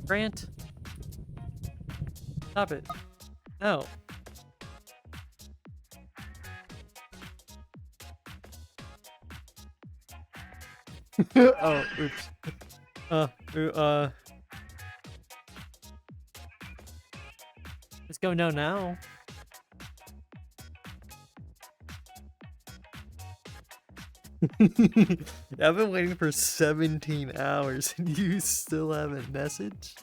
Grant, stop it. No. Oh, oops. Uh, uh, let's go now. I've been waiting for 17 hours and you still haven't messaged?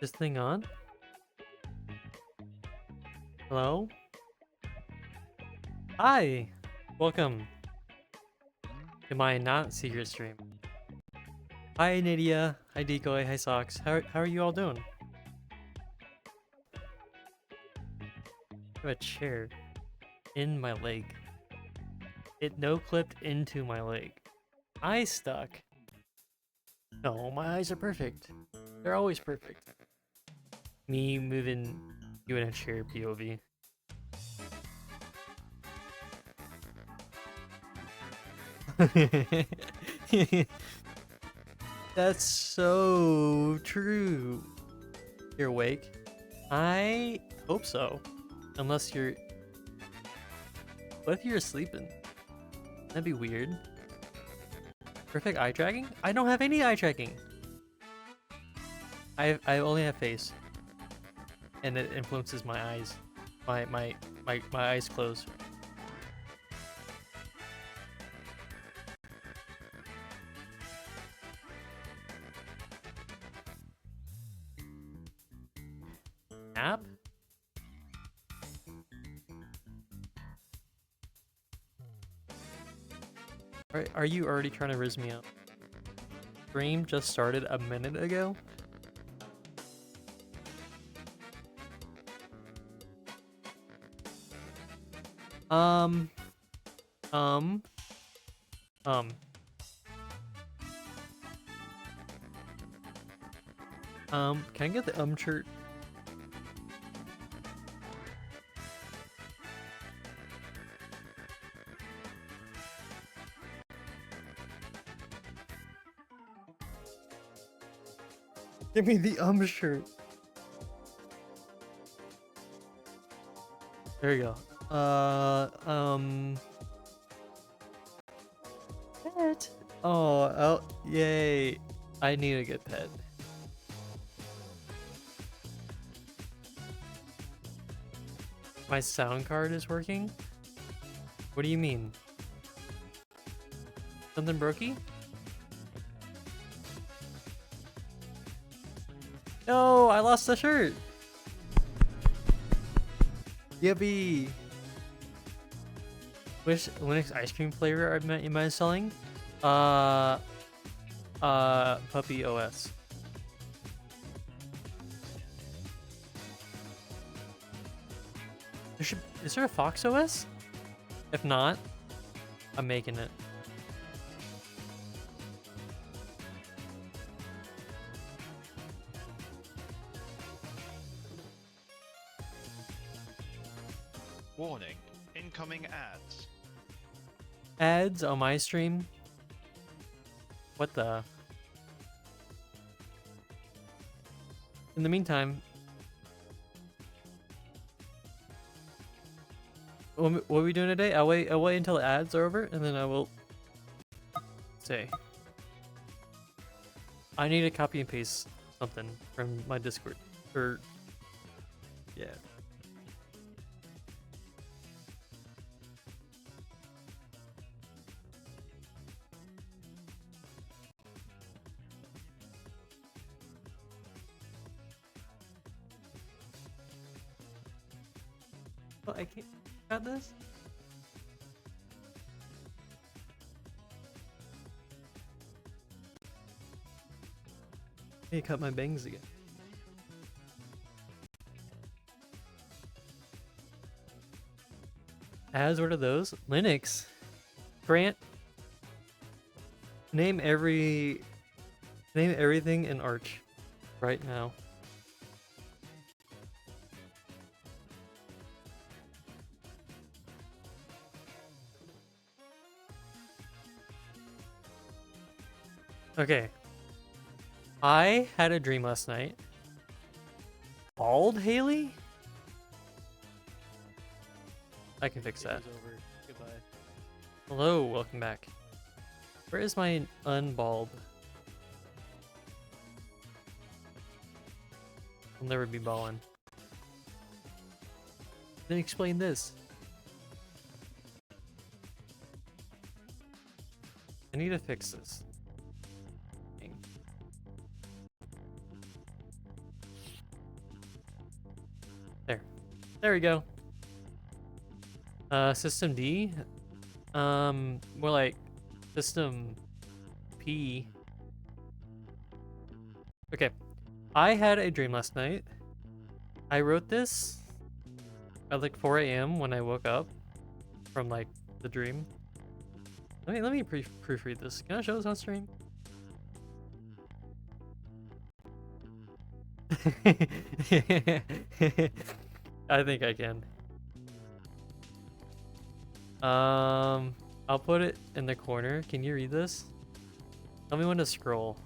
This thing on? Hello? Hi! Welcome to my not secret stream. Hi Nydia, hi Decoy, hi Socks. How are you all doing? I have a chair in my leg. It no-clipped into my leg. Eye stuck. No, my eyes are perfect. They're always perfect. Me moving you in a chair POV. That's so true. You're awake? I hope so. Unless you're... What if you're sleeping? That'd be weird. Perfect eye tracking? I don't have any eye tracking. I only have face. And it influences my eyes. My eyes close. App? Are you already trying to riz me up? Stream just started a minute ago? Um, can I get the shirt? Give me the shirt. There you go. Pet. Oh, yay. I need a good pet. My sound card is working? What do you mean? Something brokey? No, I lost the shirt. Yippee. Which Linux ice cream flavor am I selling? Puppy OS. Is there a Fox OS? If not, I'm making it. Warning, incoming ads. Ads on my stream? What the? In the meantime, what are we doing today? I'll wait until the ads are over, and then I will say. I need to copy and paste something from my Discord. Or, yeah. Oh, I can't cut this? I need to cut my bangs again. Ads, what are those? Linux. Grant. Name everything in Arch right now. Okay. I had a dream last night. Bald Haley? I can fix that. Over. Goodbye. Hello, welcome back. Where is my unbald? I'll never be ballin'. Then explain this. I need to fix this. There we go. System D? More like System P. Okay. I had a dream last night. I wrote this at like 4 a.m. when I woke up from like the dream. Let me proofread this. Can I show this on stream? I think I can. I'll put it in the corner. Can you read this? Tell me when to scroll.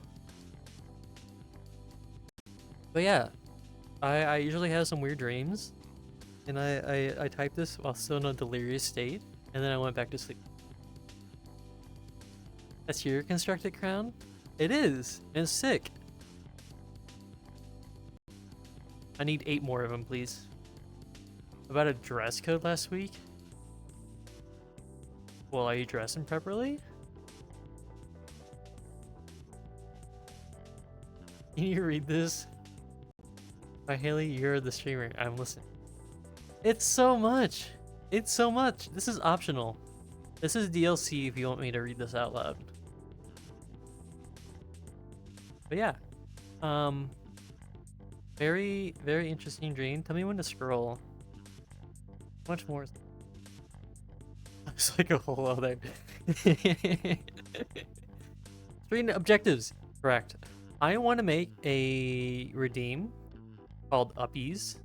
But yeah, I usually have some weird dreams, and I typed this while still in a delirious state, and then I went back to sleep. That's your constructed crown? It is, and it's sick. I need 8 more of them, please. About a dress code last week? Well, are you dressing properly? Can you read this? By Haley, you're the streamer. I'm listening. It's so much. It's so much. This is optional. This is DLC if you want me to read this out loud. But yeah. Very, very interesting dream. Tell me when to scroll. Much more. Looks like a whole other. Screen objectives. Correct. I want to make a redeem called Uppies.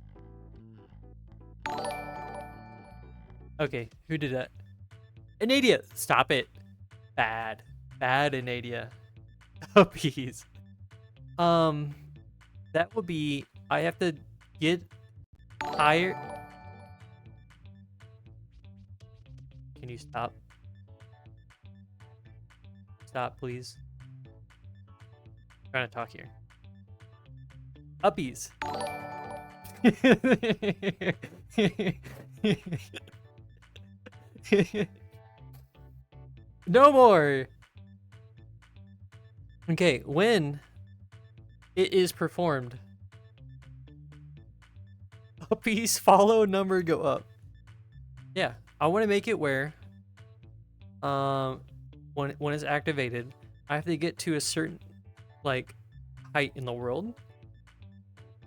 Okay, who did that? Anadia! Stop it. Bad. Bad Anadia. Uppies. That would be, I have to get higher. Can you stop? Stop, please. I'm trying to talk here. Uppies. No more. Okay, when it is performed, uppies follow number go up. Yeah, I want to make it where when it's activated, I have to get to a certain like height in the world,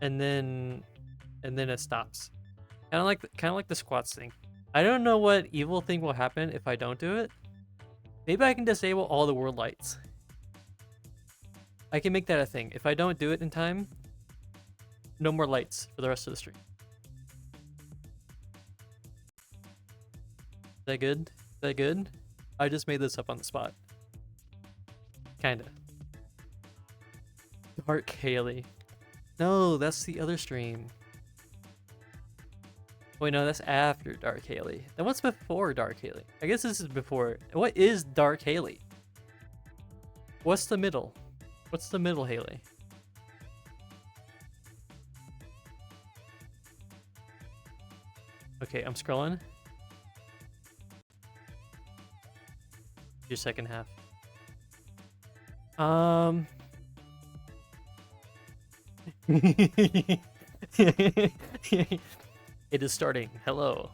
and then it stops. Kind of like the squats thing. I don't know what evil thing will happen if I don't do it. Maybe I can disable all the world lights. I can make that a thing. If I don't do it in time, no more lights for the rest of the stream. Is that good? Is that good? I just made this up on the spot. Kinda. Dark Haley. No, that's the other stream. Wait, no, that's after Dark Haley. Then what's before Dark Haley? I guess this is before. What is Dark Haley? What's the middle? What's the middle Haley? Okay, I'm scrolling. Your second half. It is starting. Hello.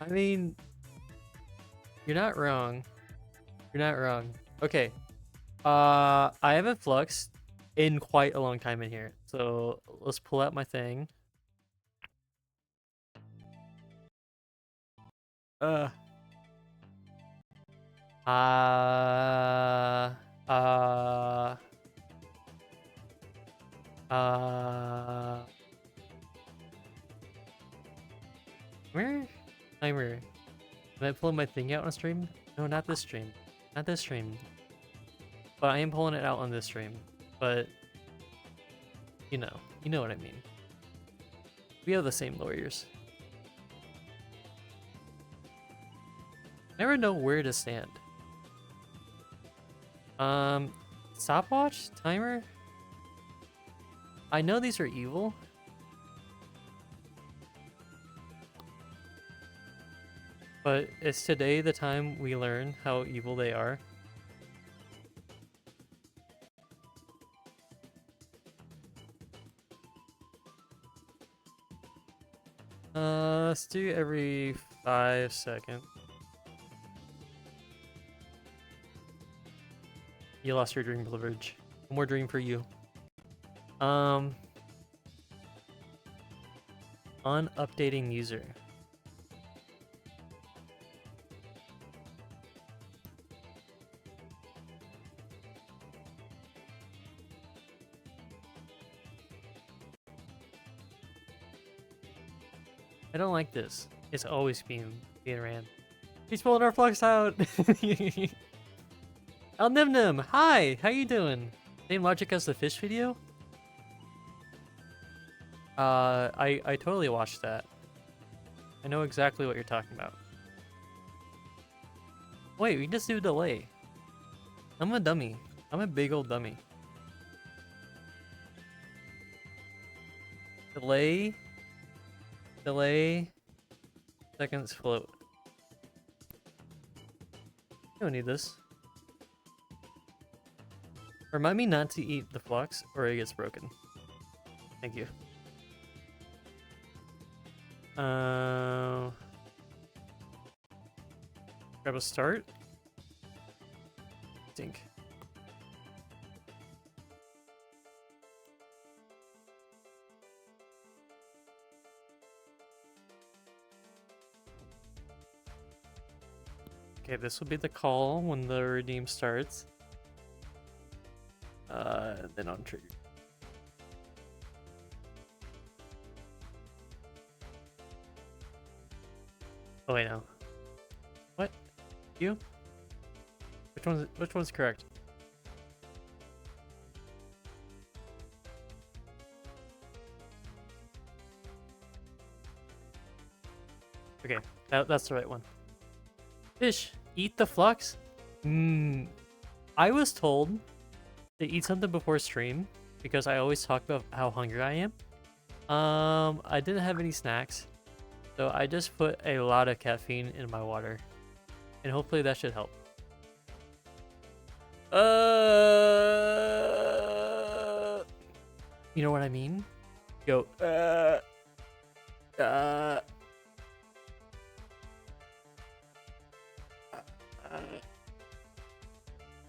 I mean, you're not wrong. You're not wrong. Okay. I haven't fluxed in quite a long time in here. So let's pull out my thing. Uh, where? Timer. Am I pulling my thing out on stream? No, not this stream. Not this stream. But I am pulling it out on this stream. But, you know what I mean. We have the same lawyers. Never know where to stand. Stopwatch? Timer? I know these are evil. But is today the time we learn how evil they are? Let's do every 5 seconds. You lost your dream privilege. One more dream for you. On updating user. I don't like this. It's always being ran. He's pulling our flux out. El Nimnim, hi, how you doing? Same logic as the fish video? I totally watched that. I know exactly what you're talking about. Wait, we can just do delay. I'm a dummy. I'm a big old dummy. Delay. Seconds float. You don't need this. Remind me not to eat the flux or it gets broken. Thank you. Grab a start. Think. Okay, this will be the call when the redeem starts. Then on trigger. Oh wait, no. What? You? Which one's correct? Okay, that's the right one. Fish, eat the flux? I was told to eat something before stream because I always talk about how hungry I am. I didn't have any snacks, so I just put a lot of caffeine in my water, and hopefully that should help. You know what I mean? Go.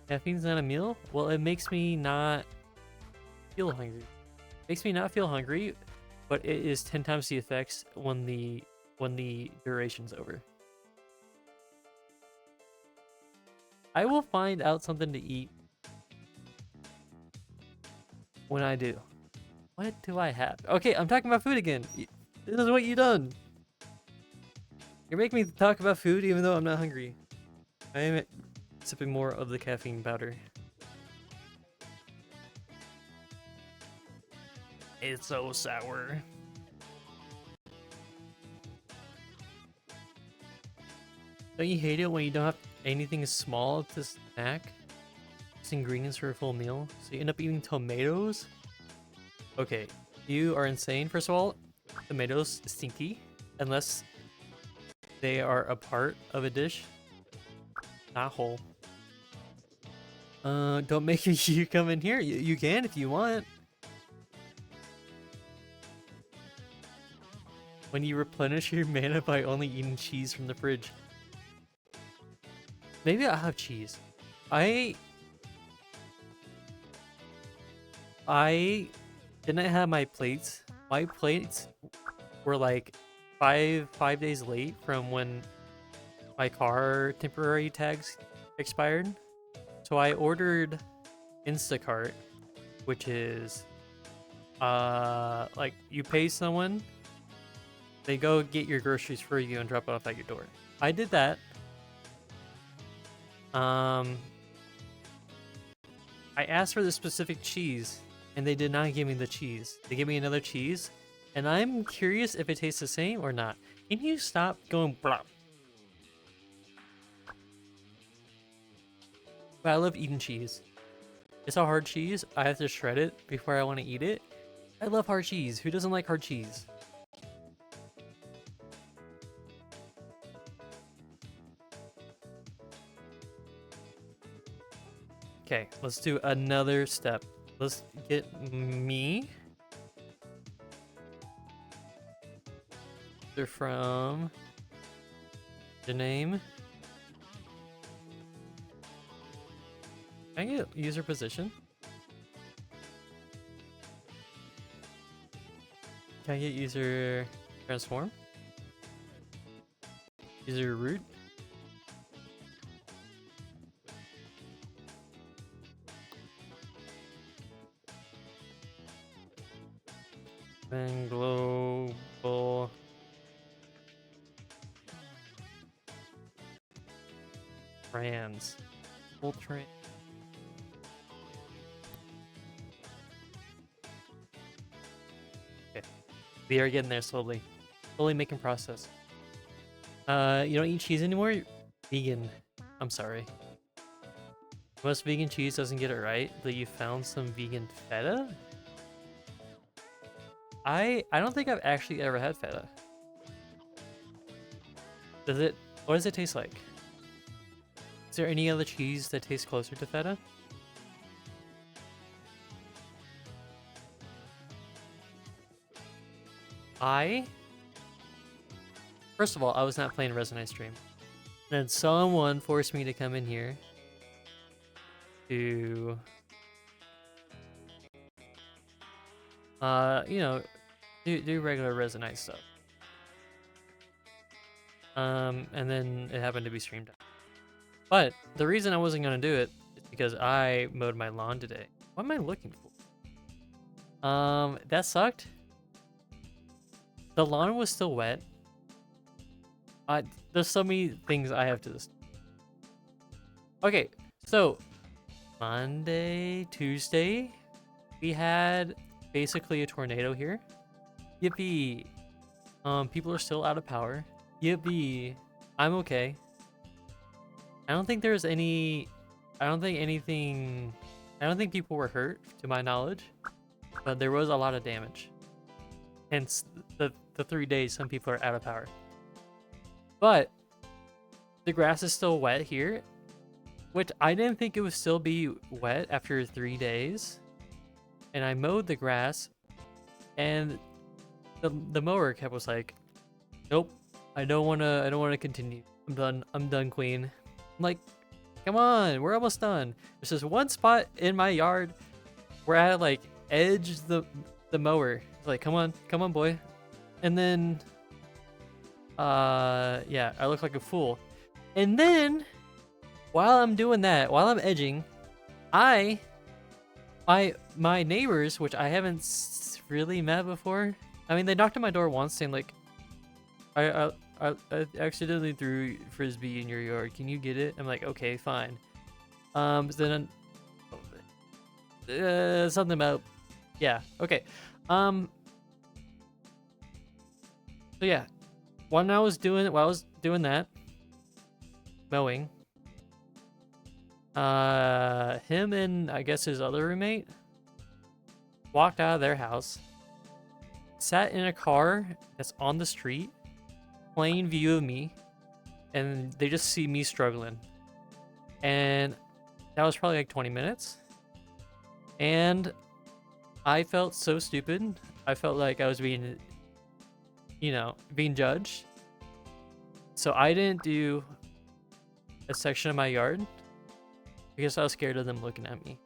Caffeine's not a meal? Well, it makes me not feel hungry. Makes me not feel hungry, but it is 10 times the effects when the duration's over. I will find out something to eat when I do. What do I have? Okay, I'm talking about food again. This is what you done. You're making me talk about food even though I'm not hungry. I am sipping more of the caffeine powder. It's so sour. Don't you hate it when you don't have anything small to snack? Just ingredients for a full meal, so you end up eating tomatoes? Okay, you are insane. First of all, tomatoes stinky unless they are a part of a dish, not whole. Don't make you come in here. You can if you want. When you replenish your mana by only eating cheese from the fridge. Maybe I'll have cheese. I didn't have my plates. My plates were like five days late from when my car temporary tags expired. So I ordered Instacart, which is like you pay someone, they go get your groceries for you and drop it off at your door. I did that. I asked for the specific cheese and they did not give me the cheese. They gave me another cheese and I'm curious if it tastes the same or not. Can you stop going blah? But I love eating cheese. It's a hard cheese. I have to shred it before I want to eat it. I love hard cheese. Who doesn't like hard cheese? Okay, let's do another step. Let's get me. They're from the name. Can I get user position? Can I get user transform? User root? Then global. Trans. Full train. Okay. We are getting there slowly. Slowly making process. You don't eat cheese anymore? You're vegan. I'm sorry. Most vegan cheese doesn't get it right, but you found some vegan feta? I don't think I've actually ever had feta. What does it taste like? Is there any other cheese that tastes closer to feta? First of all, I was not playing Resonate stream. Then someone forced me to come in here to you know, do regular Resonate stuff. And then it happened to be streamed out. But the reason I wasn't gonna do it is because I mowed my lawn today. What am I looking for? That sucked. The lawn was still wet. There's so many things I have to this. Okay, so Monday, Tuesday, we had basically a tornado here. Yippee! People are still out of power. Yippee. I'm okay. I don't think there's any... I don't think anything... I don't think people were hurt, to my knowledge. But there was a lot of damage. Hence, the 3 days some people are out of power. But, the grass is still wet here. Which I didn't think it would still be wet after 3 days. And I mowed the grass. And the mower was like, nope, I don't wanna continue. I'm done, queen. I'm like, come on, we're almost done. There's this one spot in my yard where I had like edge the mower. It's like, come on, boy. And then yeah, I look like a fool. And then while I'm doing that, while I'm edging, my neighbors, which I haven't really met before. I mean, they knocked on my door once saying like, I accidentally threw frisbee in your yard. Can you get it? I'm like, okay, fine. Then something about, yeah, okay. So yeah, while I was doing that, mowing, him and I guess his other roommate walked out of their house, sat in a car that's on the street, plain view of me, and they just see me struggling. And that was probably like 20 minutes. And I felt so stupid. I felt like I was being, being judged. So I didn't do a section of my yard because I was scared of them looking at me.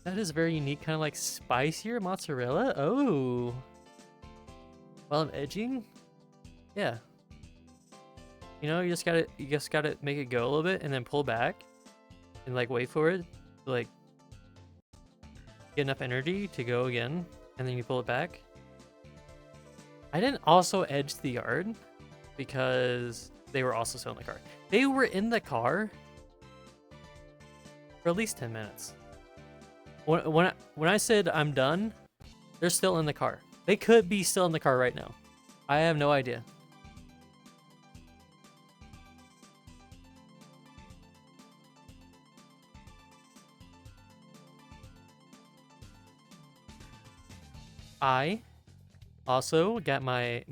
That is very unique, kind of like spicier mozzarella. Oh, while I'm edging, yeah. You just gotta make it go a little bit and then pull back, and like wait for it to like get enough energy to go again, and then you pull it back. I didn't also edge the yard because they were also still in the car. They were in the car for at least 10 minutes. When I said I'm done, they're still in the car. They could be still in the car right now. I have no idea. I also got my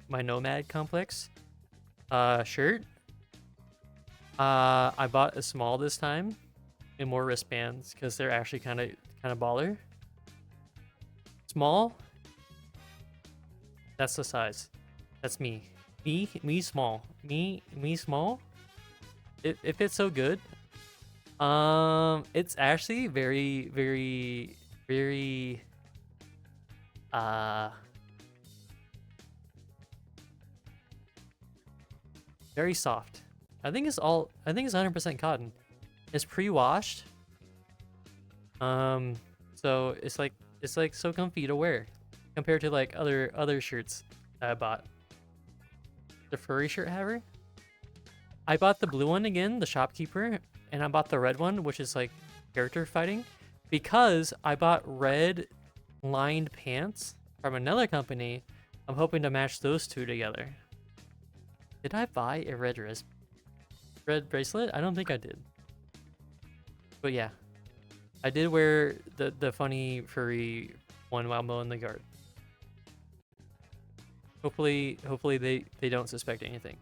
Nomad Complex shirt. I bought a small this time and more wristbands because they're actually kind of baller. Small. That's the size. That's me. Me small. Me small. It fits so good. It's actually very very soft. I think it's 100% cotton. It's pre-washed. So it's like so comfy to wear compared to like other shirts that I bought. The furry shirt haver. I bought the blue one again, the shopkeeper, and I bought the red one, which is like character fighting, because I bought red lined pants from another company. I'm hoping to match those two together. Did I buy a red bracelet? I don't think I did. But yeah, I did wear the funny furry one while mowing the yard. Hopefully they don't suspect anything.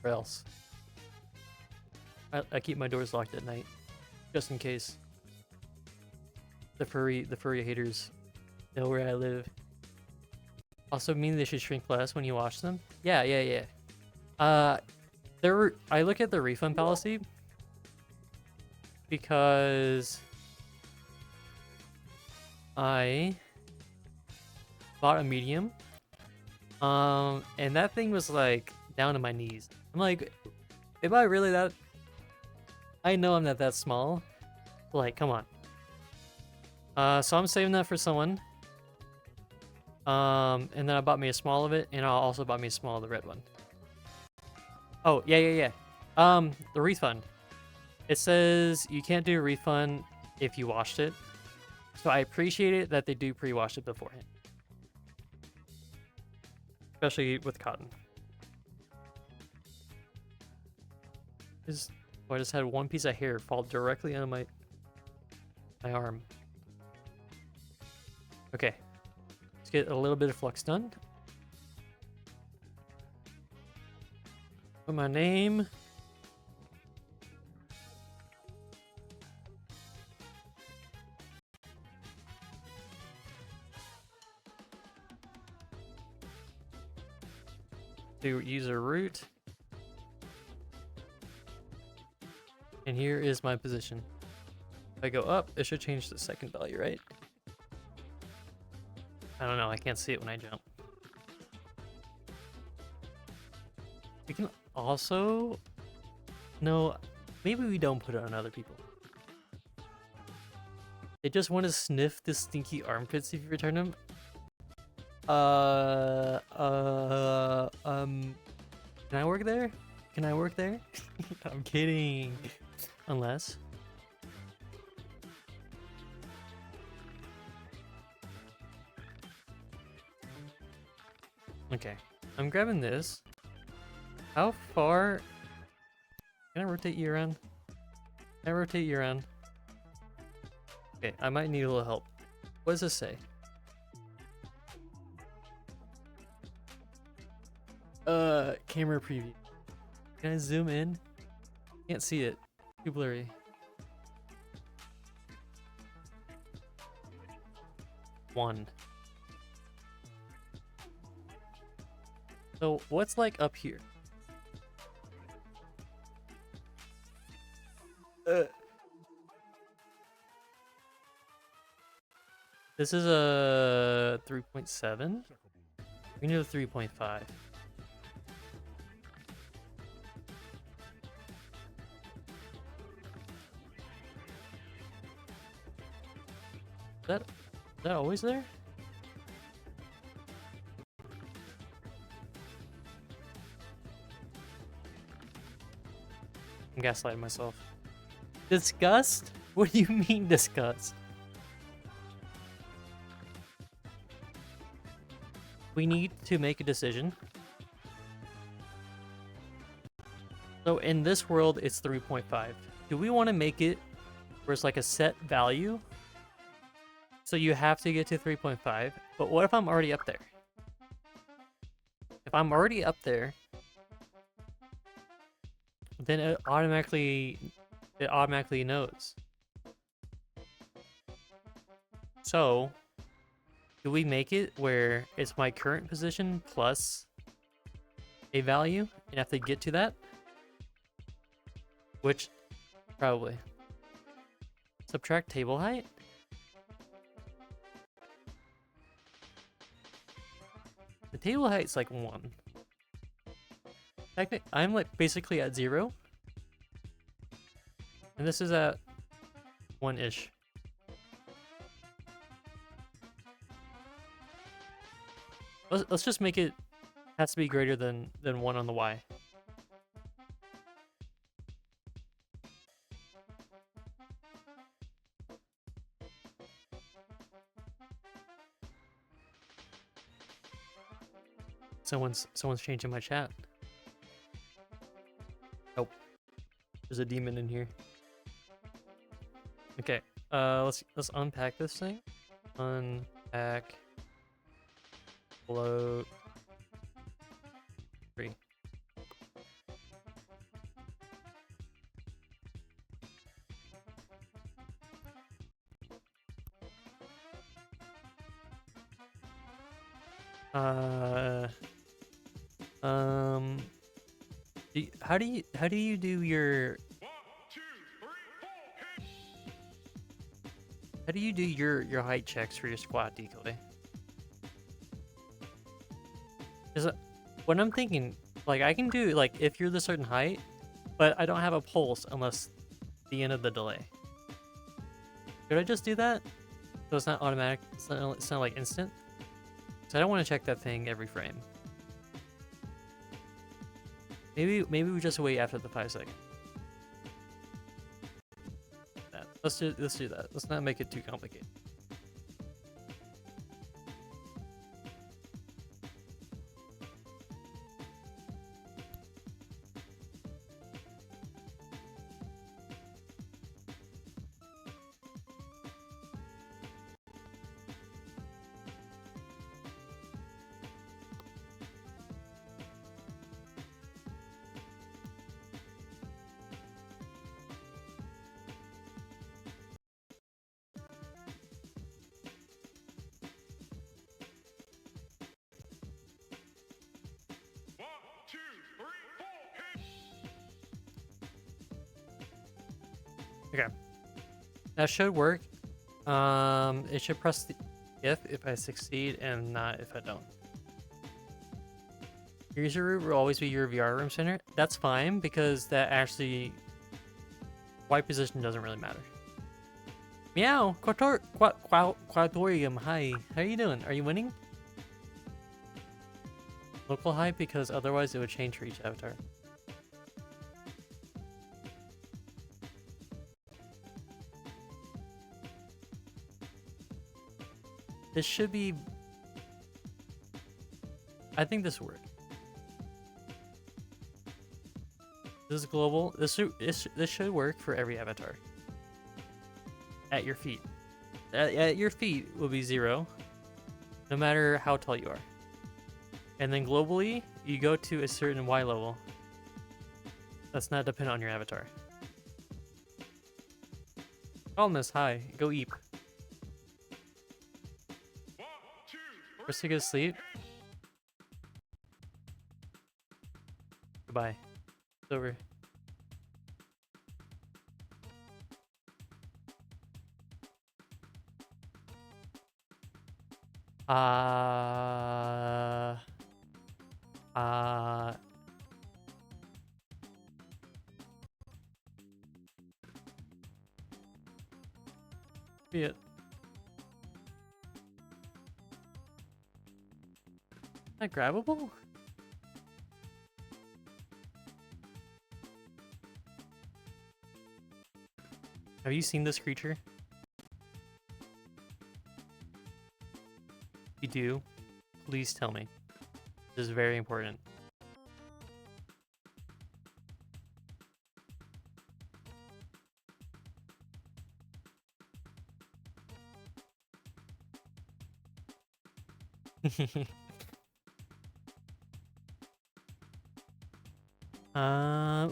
Or else. I keep my doors locked at night, just in case the furry haters know where I live. Also mean they should shrink less when you wash them. Yeah. I look at the refund policy because I bought a medium, and that thing was like down to my knees. I'm like, am I really that? I know I'm not that small. Like, come on. So I'm saving that for someone. And then I bought me a small of it, and I also bought me a small of the red one. Oh, yeah. The refund. It says you can't do a refund if you washed it. So I appreciate it that they do pre-wash it beforehand. Especially with cotton. I just had one piece of hair fall directly on my arm. Okay. Let's get a little bit of flux done. Put my name. Do user root. And here is my position. If I go up, it should change the second value, right? I don't know, I can't see it when I jump. We can also... No, maybe we don't put it on other people. They just want to sniff the stinky armpits if you return them. Can I work there? Can I work there? I'm kidding. Unless... Okay, I'm grabbing this. How far... Can I rotate you around? Can I rotate you around? Okay, I might need a little help. What does this say? Camera preview. Can I zoom in? Can't see it. Too blurry. One. So what's like up here? This is a 3.7. We need a 3.5. Is that always there? I'm gaslighting myself. Disgust? What do you mean disgust? We need to make a decision. So in this world, it's 3.5. Do we want to make it where it's like a set value? So you have to get to 3.5. But what if I'm already up there? If I'm already up there, then it automatically knows. So, do we make it where it's my current position plus a value and have to get to that? Which, probably. Subtract table height? The table height's like 1. I'm like basically at 0. And this is at 1-ish. Let's just make it has to be greater than 1 on the Y. Someone's changing my chat. Oh, there's a demon in here. Okay, let's unpack this thing. Unpack. Float. 3. How do you do your... How do you do your height checks for your squat decoy? Is it, what I'm thinking, like I can do like if you're the certain height, but I don't have a pulse unless the end of the delay. Could I just do that? So it's not automatic. It's not like instant. So I don't want to check that thing every frame. Maybe we just wait after the 5 second. Let's do that. Let's not make it too complicated. Okay. That should work. It should press the if I succeed and not if I don't. Your user root will always be your VR room center. That's fine because that actually white position doesn't really matter. Meow, Quatorium, hi. How are you doing? Are you winning? Local high because otherwise it would change for each avatar. This should be... I think this will work. This is global. This should work for every avatar. At your feet. At your feet will be 0, no matter how tall you are. And then globally, you go to a certain Y level. That's not dependent on your avatar. Columnist, hi. Go eep. First to go to sleep. Goodbye. It's over. Be it. Is that grabbable? Have you seen this creature? If you do, please tell me. This is very important.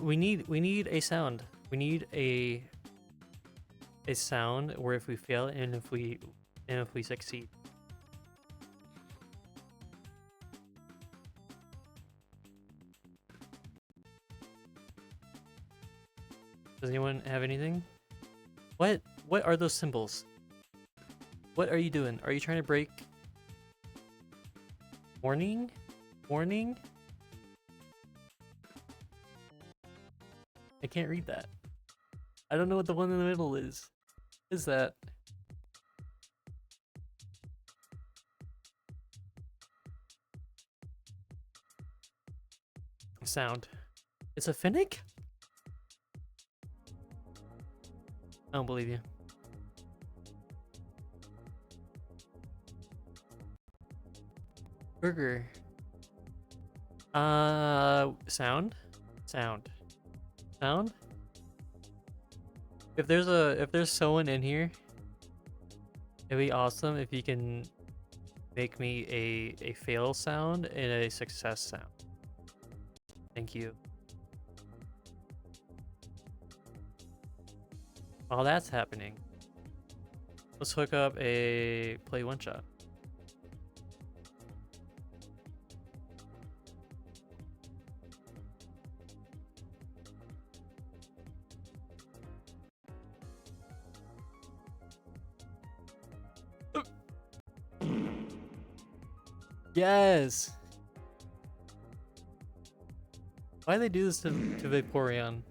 We need a sound. We need a sound where if we fail and if we succeed. Does anyone have anything? What are those symbols? What are you doing? Are you trying to break? Warning? Warning? I can't read that. I don't know what the one in the middle is. What is that? Sound. It's a Finnick? I don't believe you. Burger. Sound? Sound. Sound? If there's someone in here, it'd be awesome if you can make me a fail sound and a success sound. Thank you. While that's happening, let's hook up a play one shot. Yes. Why do they do this to Vaporeon?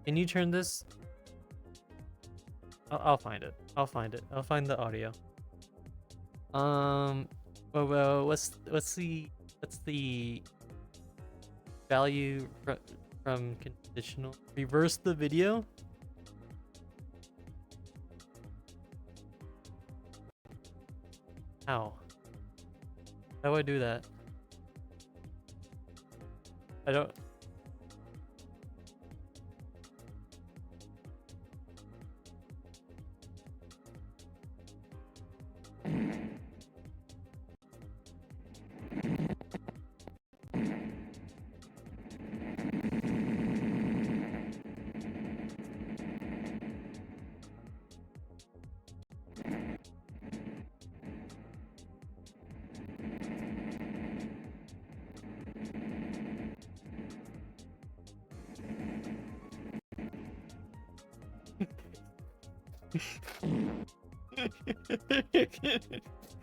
Can you turn this? I'll find it. I'll find it. I'll find the audio. Well, what's the value from conditional? Reverse the video. How? How do I do that? I don't...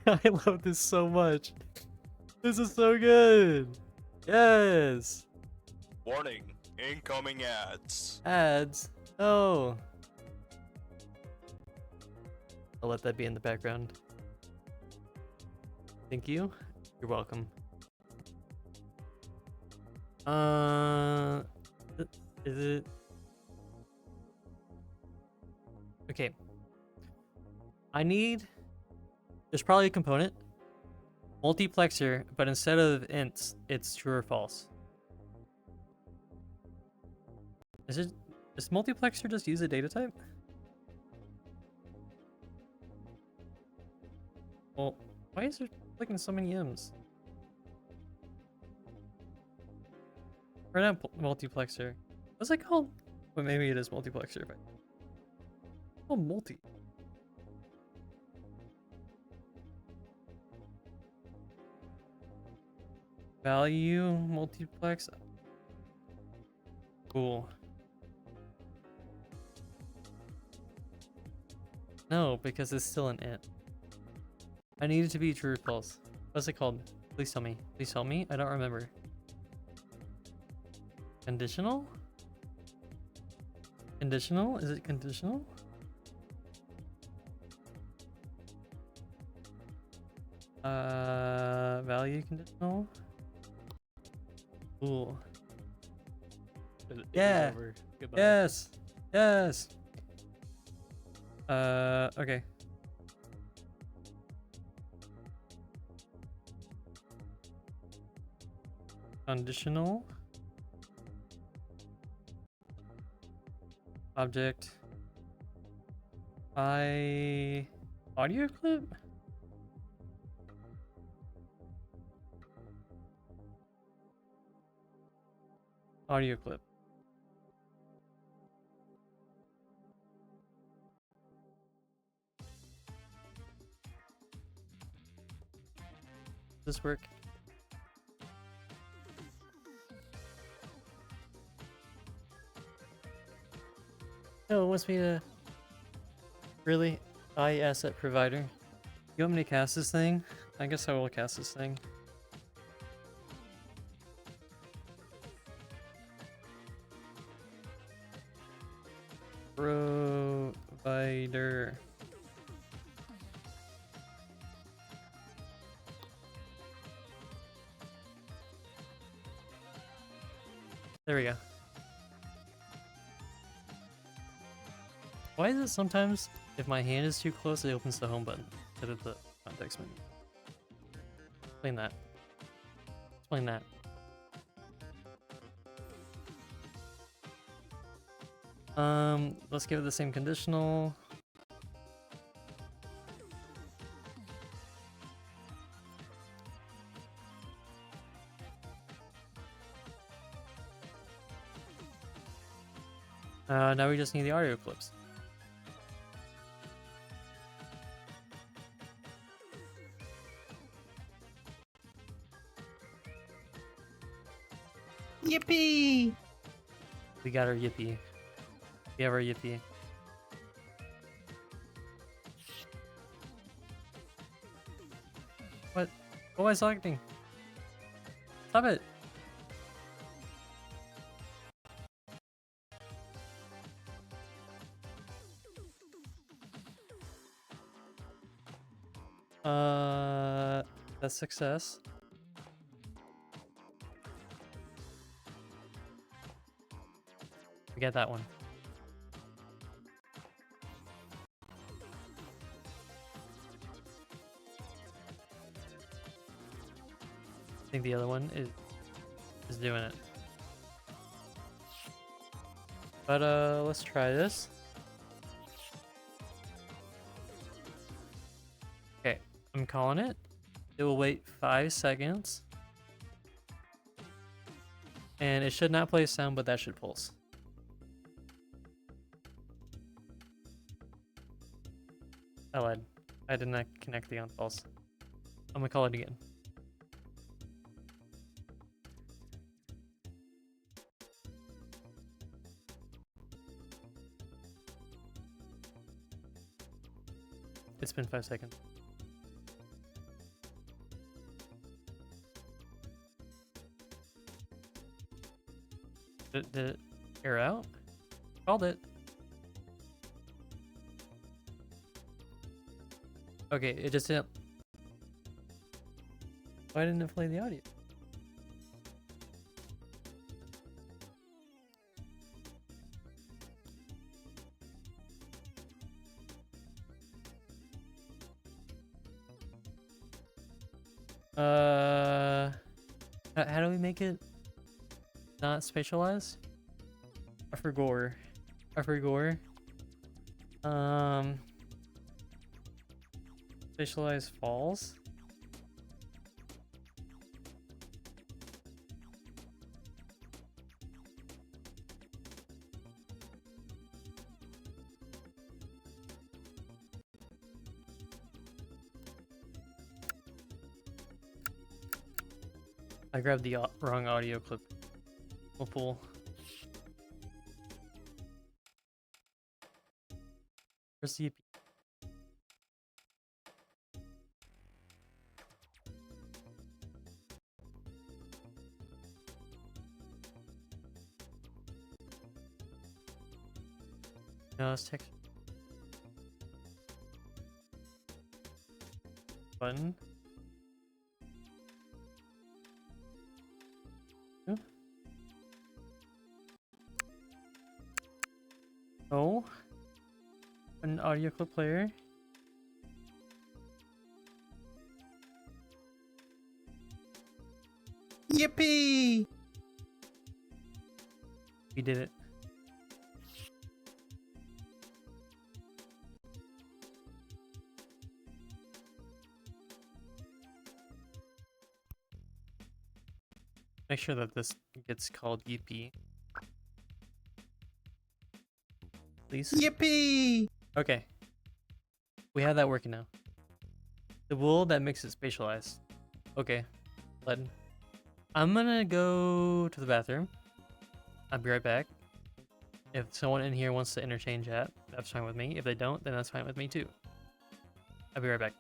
I love this so much. This is so good. Yes. Warning, incoming ads. Ads. Oh. I'll let that be in the background. Thank you. You're welcome. Is it? Okay. I need. There's probably a component. Multiplexer, but instead of ints, it's true or false. Does multiplexer just use a data type? Well, why is there clicking so many M's? Or not multiplexer. What's it called? Well, maybe it is multiplexer, but oh, multi. Value multiplex. Cool. No, because it's still an int. I need it to be true or false. What's it called? Please tell me. Please tell me. I don't remember. Conditional? Conditional? Is it conditional? Value conditional? Cool. Yeah. Yes. Yes. Okay. Conditional. Object. Audio clip? Audio clip. Does this work? No, it wants me to... Really? Asset provider? You want me to cast this thing? I guess I will cast this thing. Provider. There we go. Why is it sometimes if my hand is too close, it opens the home button instead of the context menu? Explain that. Explain that. Let's give it the same conditional. Now we just need the audio clips. Yippee! We got our yippee. We have our yippee. What? What am I selecting? Stop it! That's success. We get that one. I think the other one is doing it. But let's try this. Okay, I'm calling it. It will wait 5 seconds. And it should not play a sound, but that should pulse. I lied. I did not connect the on pulse. I'm gonna call it again. It's been 5 seconds. Did it air out? Called it. Okay, it just didn't. Why didn't it play the audio? How do we make it not spatialize? I forgot. Spatialize falls. I grabbed the wrong audio clip. We'll pull. Where's the EP? No, it's text. Button. Yeah. Oh. An audio clip player. Yippee! We did it. Make sure that this gets called EP. Please. Yippee! Okay. We have that working now. The wool that makes it spatialized. Okay. Button. I'm gonna go to the bathroom. I'll be right back. If someone in here wants to interchange that, that's fine with me. If they don't, then that's fine with me too. I'll be right back.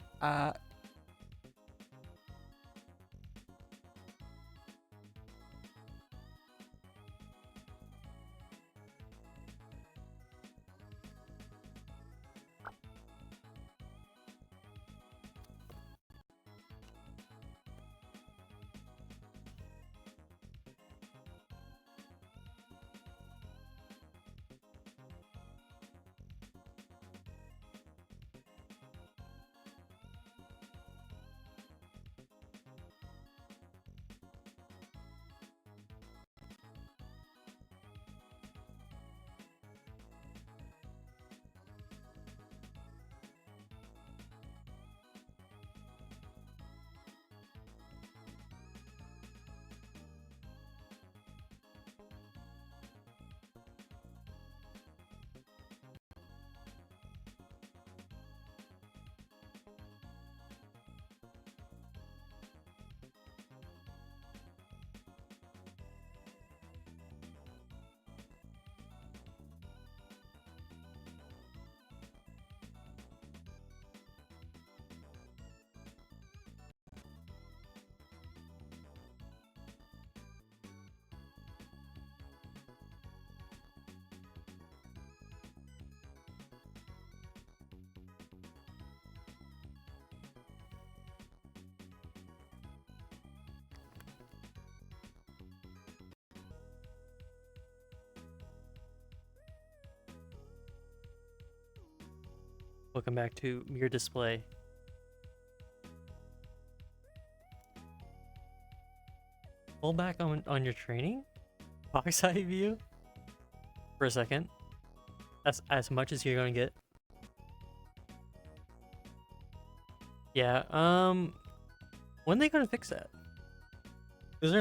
Welcome back to Mirror Display. Pull back on your training? Box eye view? For a second. That's as much as you're gonna get. Yeah, when are they gonna fix that? Was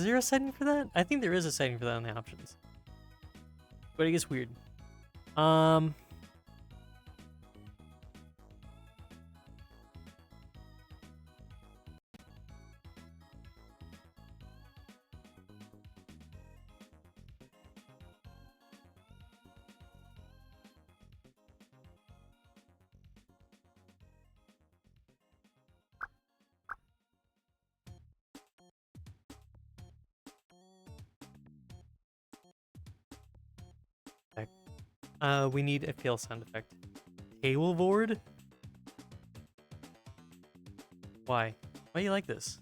there a setting for that? I think there is a setting for that in the options. But it gets weird. We need a fail sound effect. Table board? Why? Why do you like this?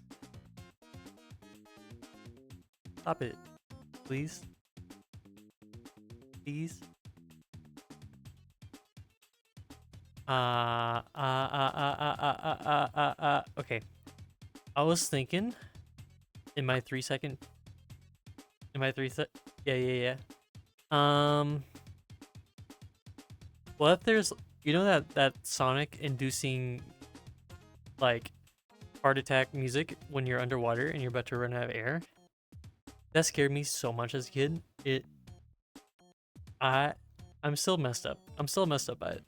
Stop it. Please. Please. Okay. I was thinking in my 3 second. In my 3 sec. Yeah. What if there's, you know, that Sonic inducing, like, heart attack music when you're underwater and you're about to run out of air? That scared me so much as a kid. I'm still messed up. I'm still messed up by it.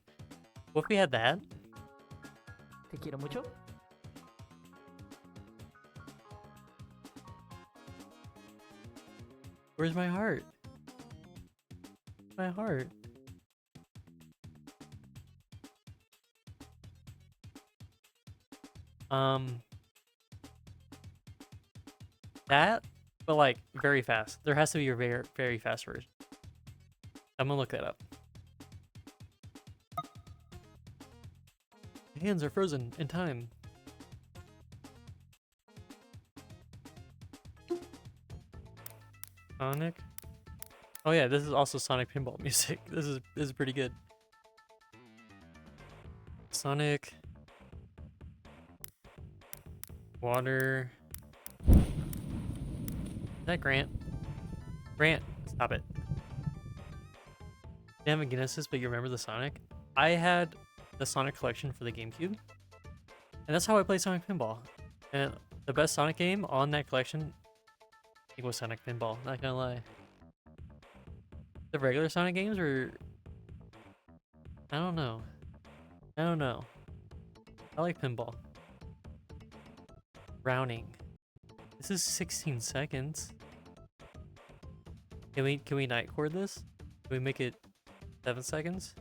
What if we had that? Te quiero mucho. Where's my heart? My heart. That, but like very fast. There has to be a very, very fast version. I'm gonna look that up. My hands are frozen in time. Sonic. Oh yeah, this is also Sonic pinball music. This is pretty good. Sonic. Water. Is that Grant? Grant, stop it. You haven't Guinness's, but you remember the Sonic? I had the Sonic collection for the GameCube. And that's how I played Sonic Pinball. And the best Sonic game on that collection, I think, was Sonic Pinball, not gonna lie. The regular Sonic games were... I don't know. I like pinball. Browning. This is 16 seconds. Can we night chord this? Can we make it 7 seconds?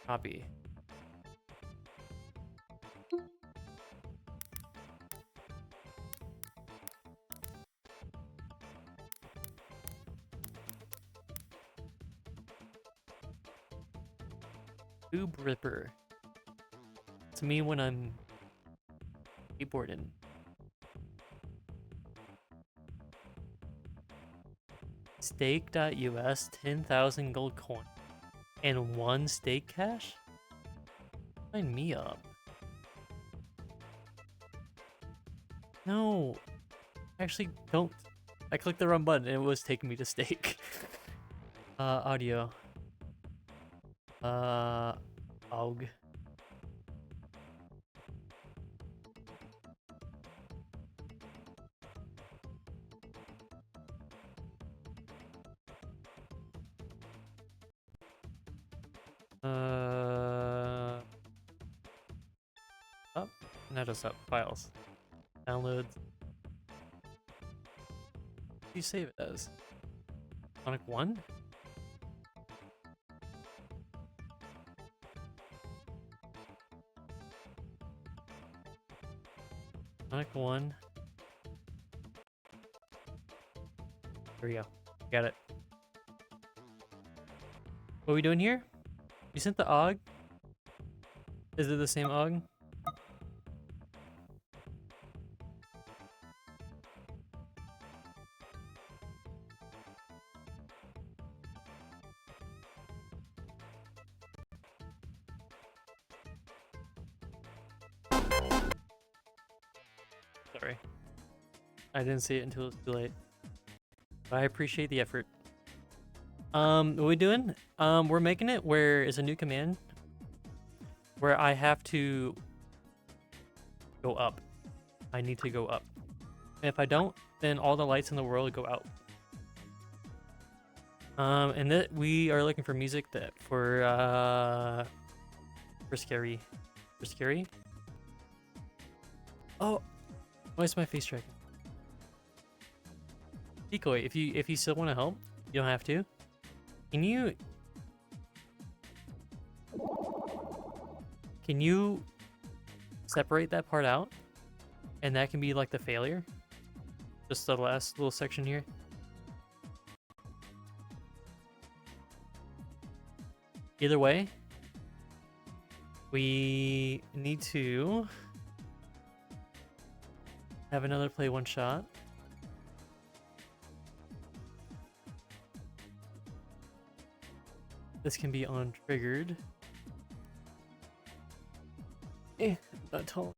Copy. Tube Ripper. It's me when I'm skateboarding. Stake.us 10,000 gold coin and 1 stake cash? Sign me up. No. Actually, don't. I clicked the wrong button and it was taking me to stake. Audio. AUG. Up. Not just up. Files. Downloads. What do you save it as? Sonic 1? Sonic 1. There we go. Got it. What are we doing here? You sent the AUG? Is it the same AUG? Sorry. I didn't see it until it was too late. But I appreciate the effort. What are we doing? We're making it where it's a new command where I have to go up. I need to go up. And if I don't, then all the lights in the world go out. And that we are looking for music that for scary. For scary? Oh, why is my face tracking? Decoy, if you still want to help, you don't have to. Can you separate that part out? And that can be like the failure. Just the last little section here. Either way, we need to have another play one shot. This can be untriggered. Not tall.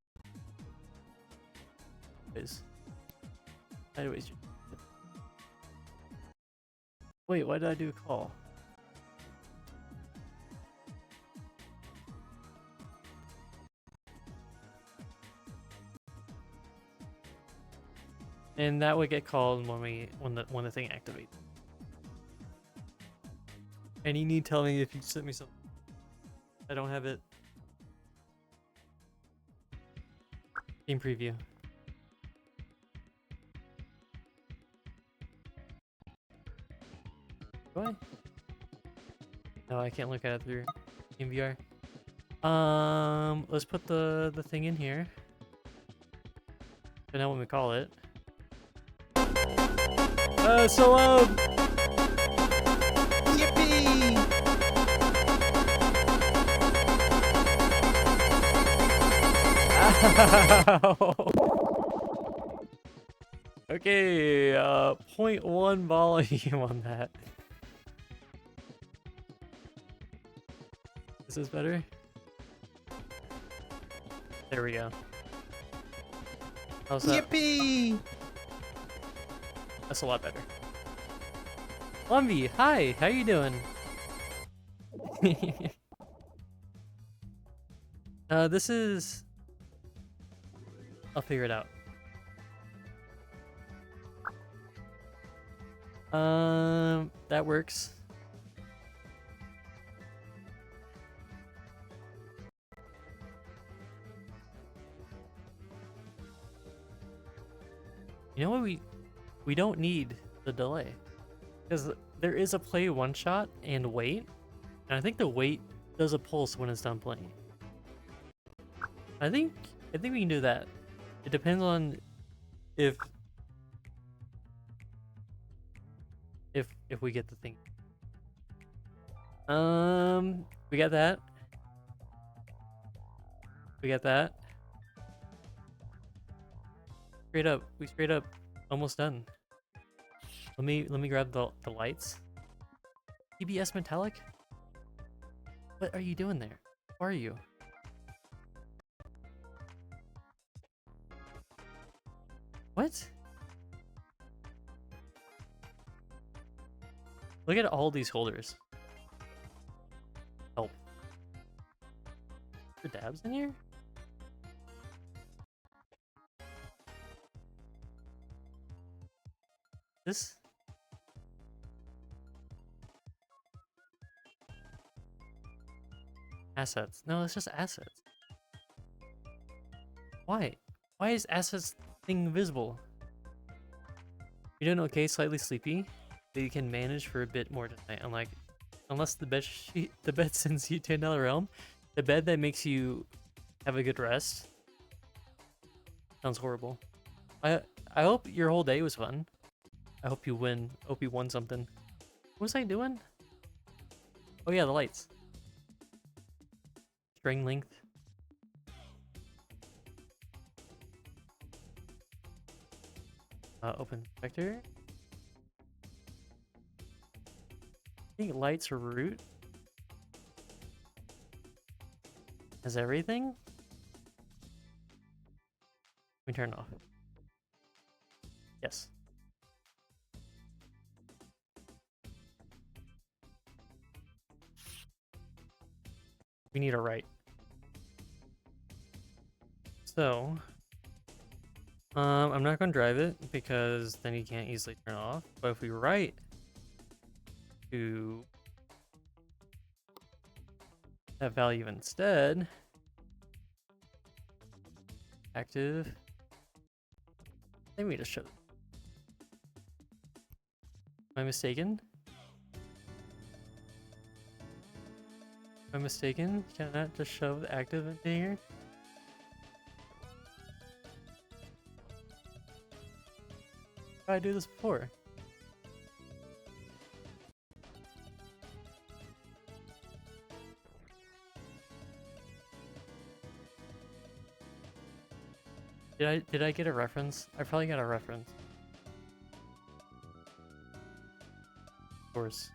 Sideways. Wait, why did I do a call? And that would get called when the thing activates. And you need to tell me if you sent me something. I don't have it. Game preview. Do I? No, I can't look at it through VR. Let's put the thing in here. So now when we call it. So Yippee! Okay, 0.1 volume on that. Is this better? There we go. How's that? Yippee! That's a lot better. Lumby, hi, how you doing? This is... I'll figure it out. That works. You know what, we don't need the delay, because there is a play one shot and wait, and I think the wait does a pulse when it's done playing. I think we can do that. It depends on if we get the thing. We got that. We got that. We straight up almost done. Let me grab the lights. PBS Metallic? What are you doing there? Who are you? What? Look at all these holders. Help. Are there dabs in here? This? Assets. No, it's just assets. Why? Why is assets thing visible? You're doing okay, slightly sleepy, but you can manage for a bit more tonight. Unless the bed sends you to another realm, the bed that makes you have a good rest. Sounds horrible. I hope your whole day was fun. I hope you win. Hope you won something. What was I doing? Oh yeah, the lights. String length. Open vector. I think lights are root. Has everything? We turn it off. Yes. We need a right. So, I'm not going to drive it because then you can't easily turn it off. But if we write to that value instead, active, let me just show. Am I mistaken? Am I mistaken? Can I not just shove the active into here? How did I do this before? Did I get a reference? I probably got a reference. Of course.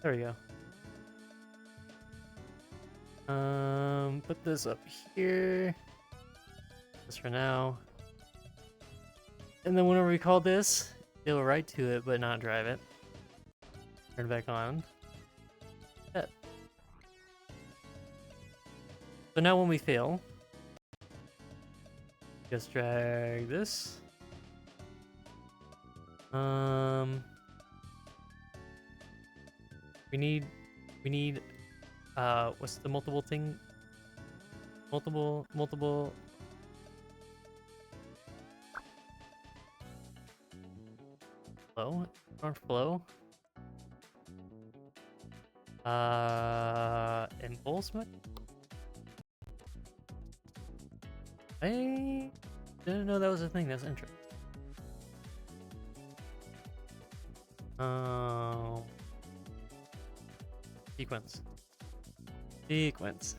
There we go. Put this up here. Just for now. And then whenever we call this, it'll write to it but not drive it. Turn it back on. Set. So now when we fail, just drag this. We need what's the multiple thing? Multiple flow? Or flow? Impulse mode? I didn't know that was a thing. That's interesting. Sequence.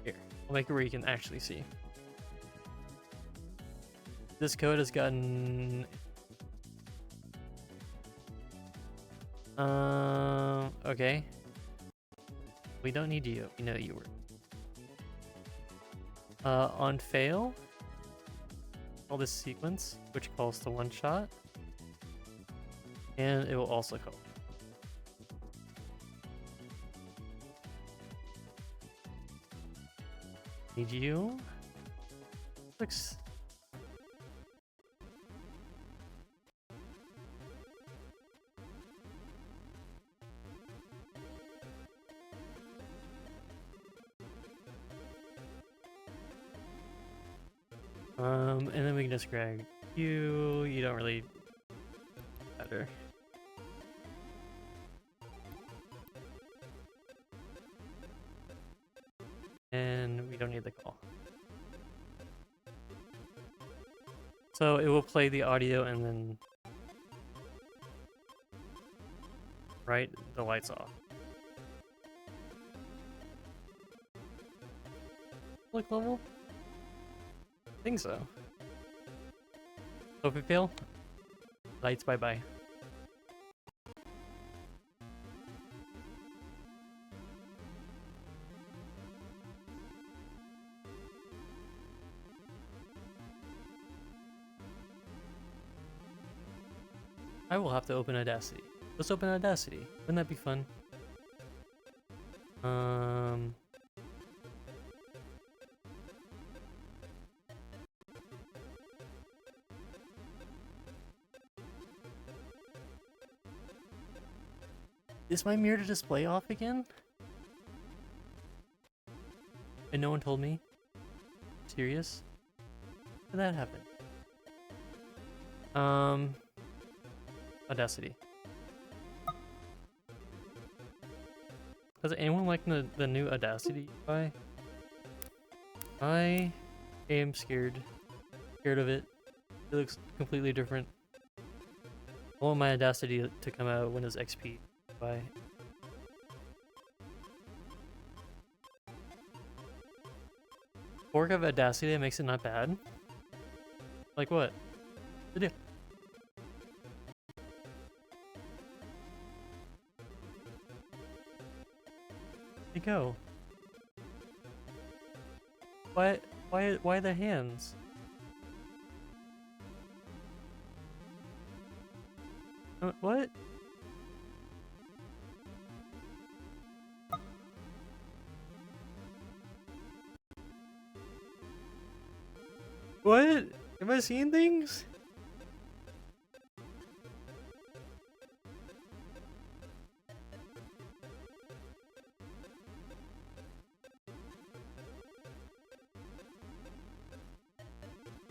Here, I'll make it where you can actually see. This code has gotten... okay. We don't need you. We know you were. On fail, call this sequence, which calls to one shot. And it will also call. Need you. Looks. And then we can just grab you. You don't really matter. And we don't need the call. So it will play the audio and then right the lights off. Look level? I think so. So if we fail, lights bye bye. I will have to open Audacity. Let's open Audacity. Wouldn't that be fun? Is my mirror to display off again? And no one told me? Serious? How did that happen? Audacity. Does anyone like the new Audacity UI? I am scared. Scared of it. It looks completely different. I want my Audacity to come out Windows XP UI. Fork of Audacity that makes it not bad? Like what? To do? Go. Why the hands? What? What? Am I seeing things?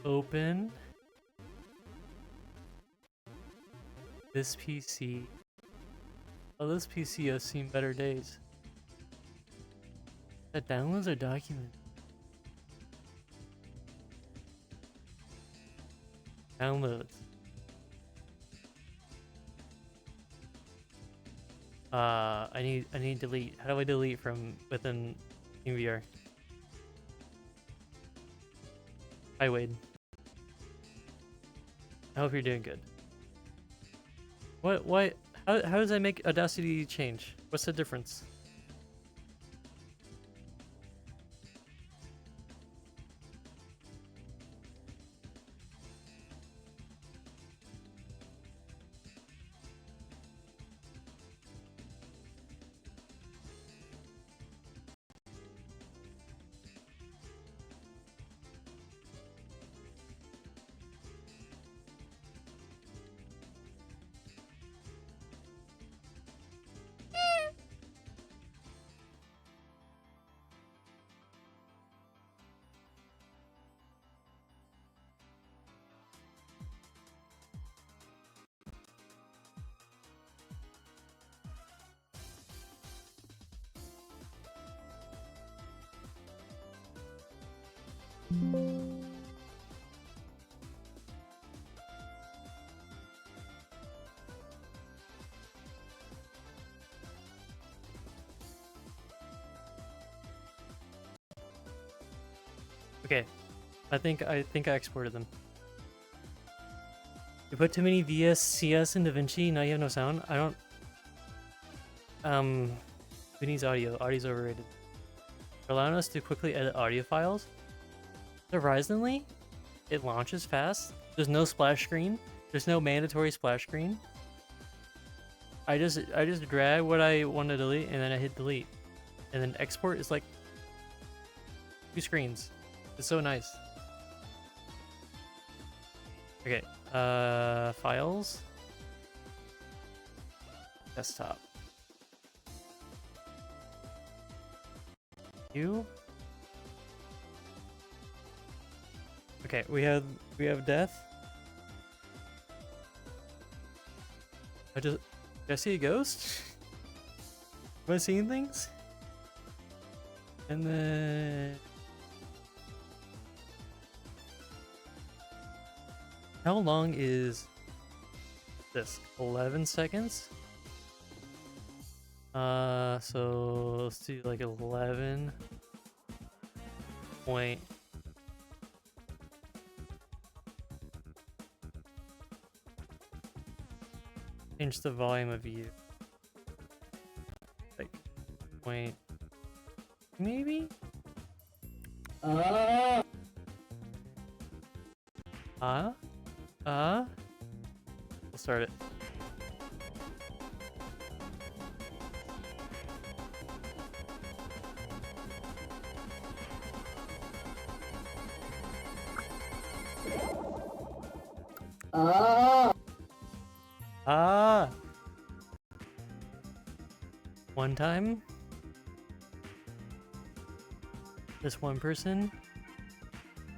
Open this PC. Oh, this PC has seen better days. That downloads a document. Downloads. I need delete. How do I delete from within TeamVR? Hi Wade. I hope you're doing good. How does that make Audacity change? What's the difference? Okay, I think I exported them. You put too many VS, CS in DaVinci, now you have no sound. I don't. Who needs audio? Audio's overrated. Allowing us to quickly edit audio files. Surprisingly, it launches fast. There's no splash screen. There's no mandatory splash screen. I just drag what I want to delete and then I hit delete, and then export is like 2 screens. It's so nice. Okay, files, desktop. You. Okay, we have death. Did I see a ghost? Am I seeing things? And then how long is this? 11 seconds? So let's do like 11 point. Change the volume of you. Like point, maybe? We'll start it. One time, this one person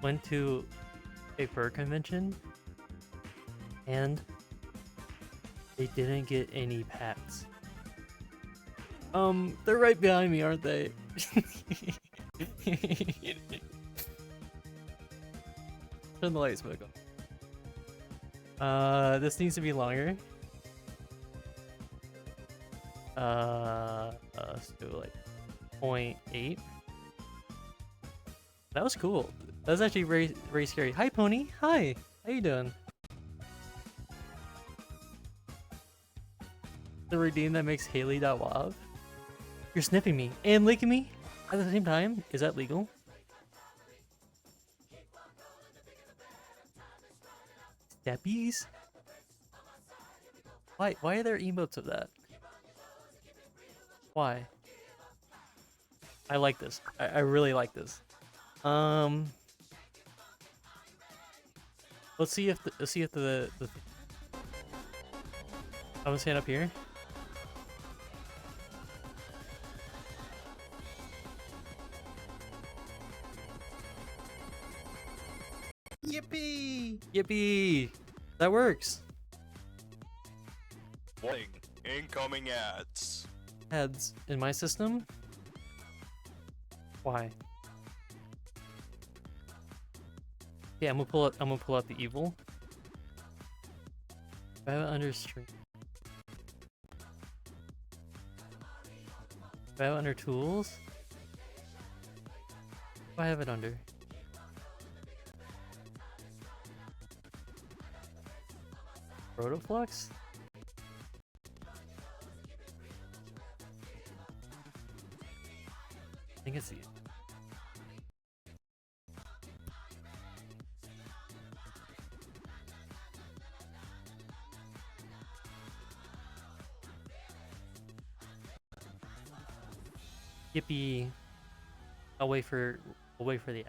went to a fur convention and they didn't get any pets. They're right behind me, aren't they? Turn the light smoke on. This needs to be longer. Let's do like 0.8. That was cool. That was actually very, very scary. Hi, Pony. Hi. How you doing? The redeem that makes Haley.wav. You're sniffing me and licking me at the same time. Is that legal? Steppies? Why are there emotes of that? Why? I like this. I really like this. Let's see if the I'm gonna stand up here. Yippee! Yippee! That works. Warning, incoming ads. Ads in my system. Why? Yeah, I'm gonna pull out the evil. I have it under stream. Do I have it under tools? What do I have it under? Rotoflux? I think it's the Yippee. I'll wait for the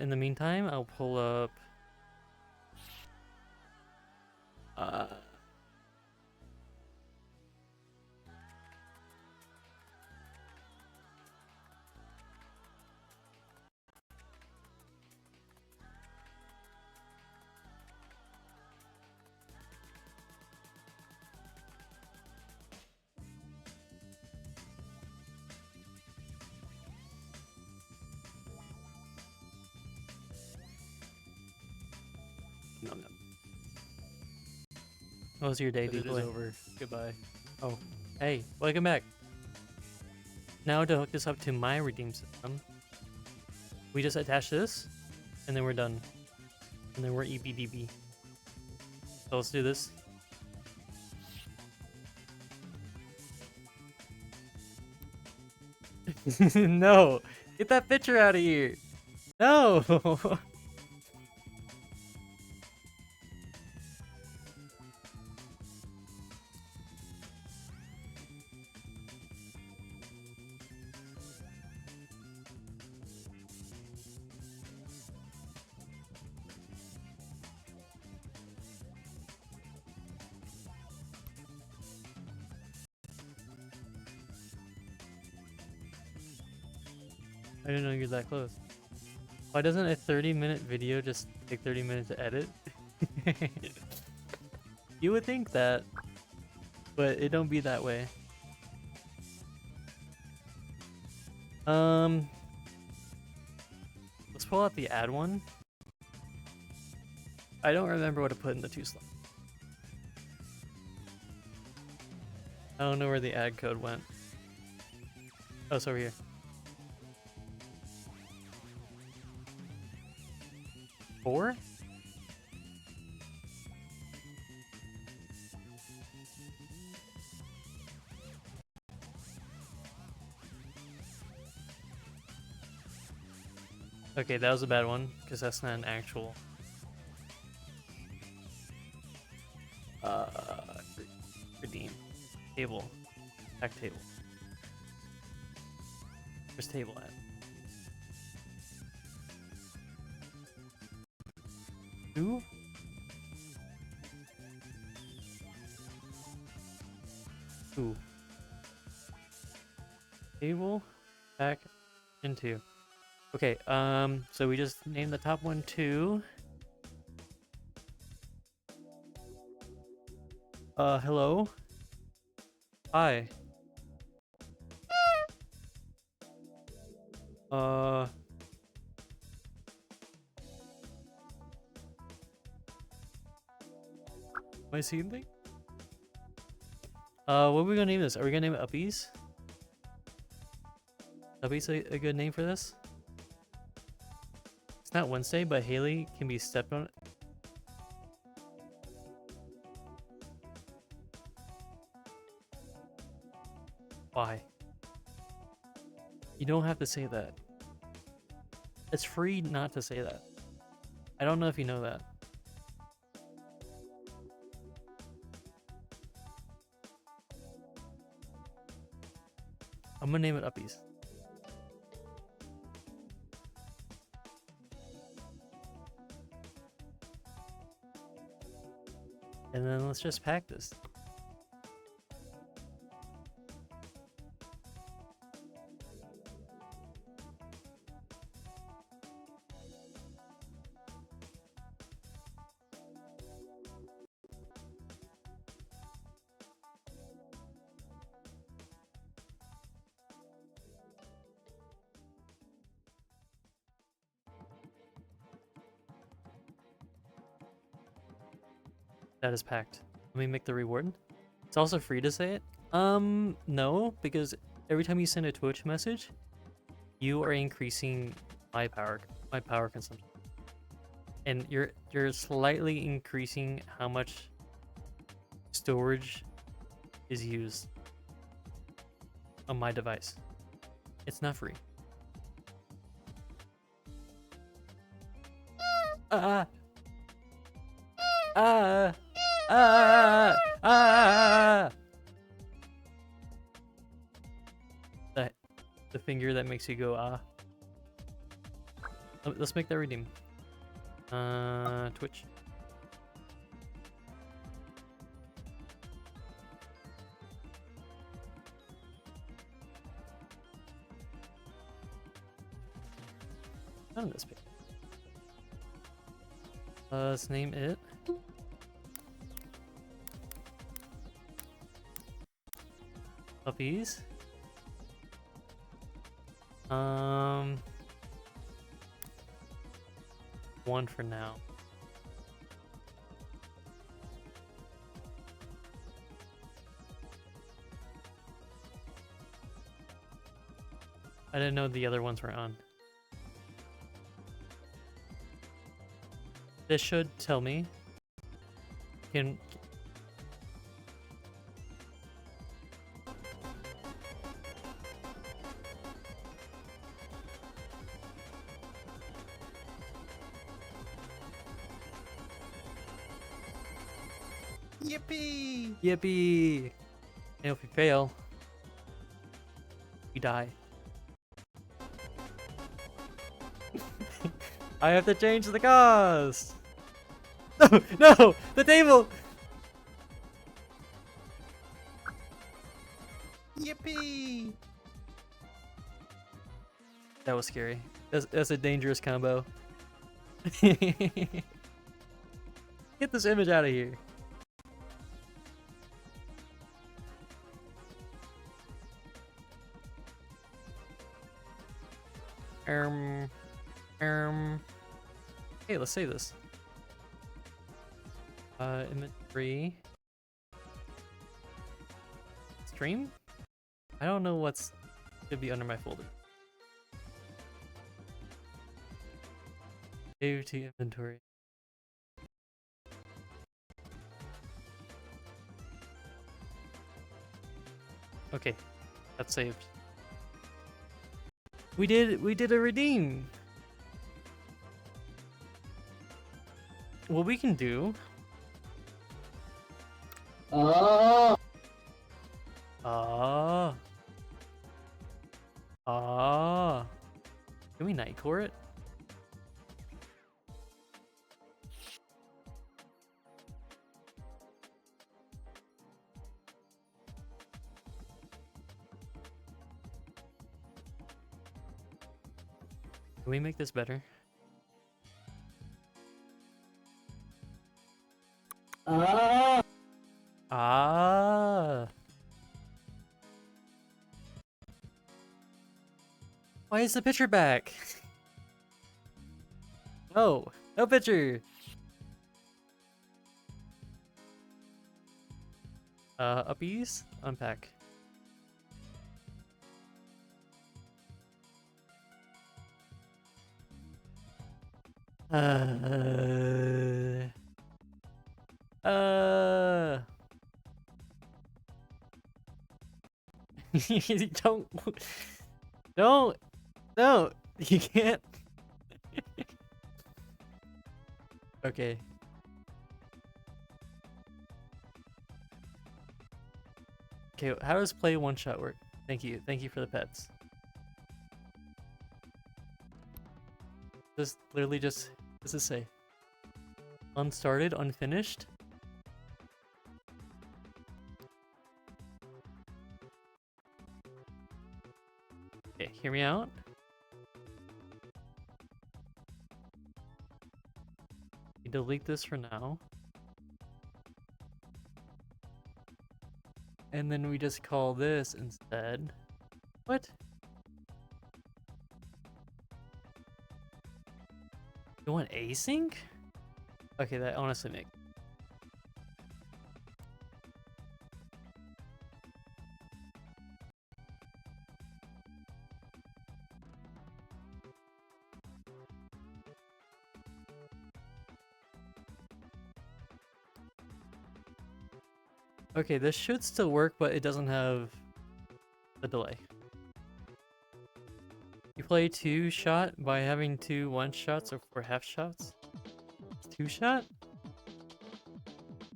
in the meantime I'll pull up no. How was your day, But it D-boy? is over. Goodbye. Oh, hey, welcome back. Now to hook this up to my redeem system, we just attach this, and then we're done. And then we're EBDB. So let's do this. No! Get that picture out of here! No! I didn't know you're that close. Why doesn't a 30-minute video just take 30 minutes to edit? You would think that, but it don't be that way. Let's pull out the add one. I don't remember what to put in the 2 slot. I don't know where the add code went. Oh, it's over here. Four? Okay, that was a bad one, because that's not an actual. Redeem. Table. Back table. Where's table at? Two? Two. Table. Back into. Okay, so we just named the top one 2. Hello? Hi. Am I seeing thing? What are we gonna name this? Are we gonna name it Uppies? Uppies a good name for this? It's not Wednesday, but Haley can be stepped on. Why? You don't have to say that. It's free not to say that. I don't know if you know that. I'm gonna name it Uppies. And then let's just pack this. That is packed. Let me make the reward. It's also free to say it. No, because every time you send a Twitch message, you are increasing my power consumption. And you're slightly increasing how much storage is used on my device. It's not free. Ah. Ah. Ah. Ah. The finger that makes you go ah. Let's make that redeem. Twitch. Not in this page. Let's name it. Puppies. One for now. I didn't know the other ones were on. This should tell me. Can Yippee! Yippee! And if we fail, we die. I have to change the cost! No! No! The table! Yippee! That was scary. That's a dangerous combo. Get this image out of here. Hey, let's save this. Inventory. Stream? I don't know what's should be under my folder. Save to inventory. Okay, that's saved. We did a redeem. What we can do. Oh. Can we Nightcore it? Can we make this better? Ah. Ah. Why is the picture back? No, no picture. Uppies, unpack. Don't, no, you can't. Okay. Okay, how does play one shot work? Thank you for the pets. This literally just, what does it say? Unstarted, unfinished? Okay, hear me out. You delete this for now. And then we just call this instead. What? You want async? Okay, that honestly makes. Okay, this should still work, but it doesn't have the delay. You play 2-shot by having 2 1-shots or 4 half-shots? 2-shot?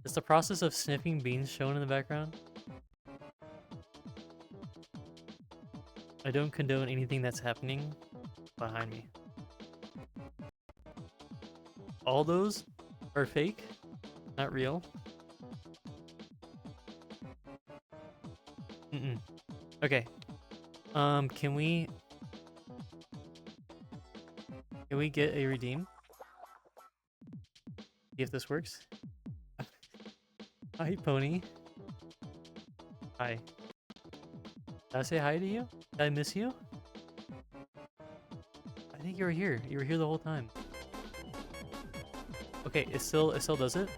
Is the process of sniffing beans shown in the background? I don't condone anything that's happening behind me. All those are fake, not real. Mm-mm. Okay. Can we get a redeem? See if this works. Hi, Pony. Hi. Did I say hi to you? Did I miss you? I think you were here. You were here the whole time. Okay, it still does it.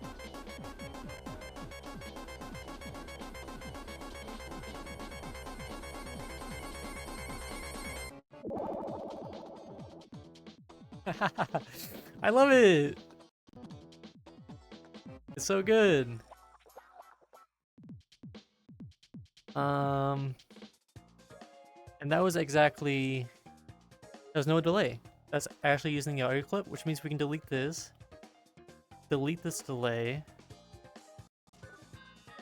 I love it. It's so good. And that was exactly. There's no delay. That's actually using the audio clip, which means we can delete this. Delete this delay.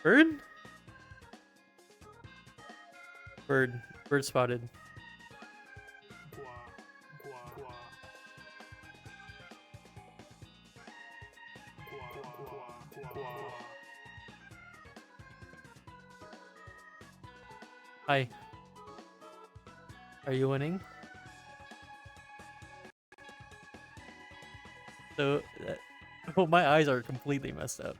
Bird? Bird. Bird spotted. Hi. Are you winning? So, oh, my eyes are completely messed up.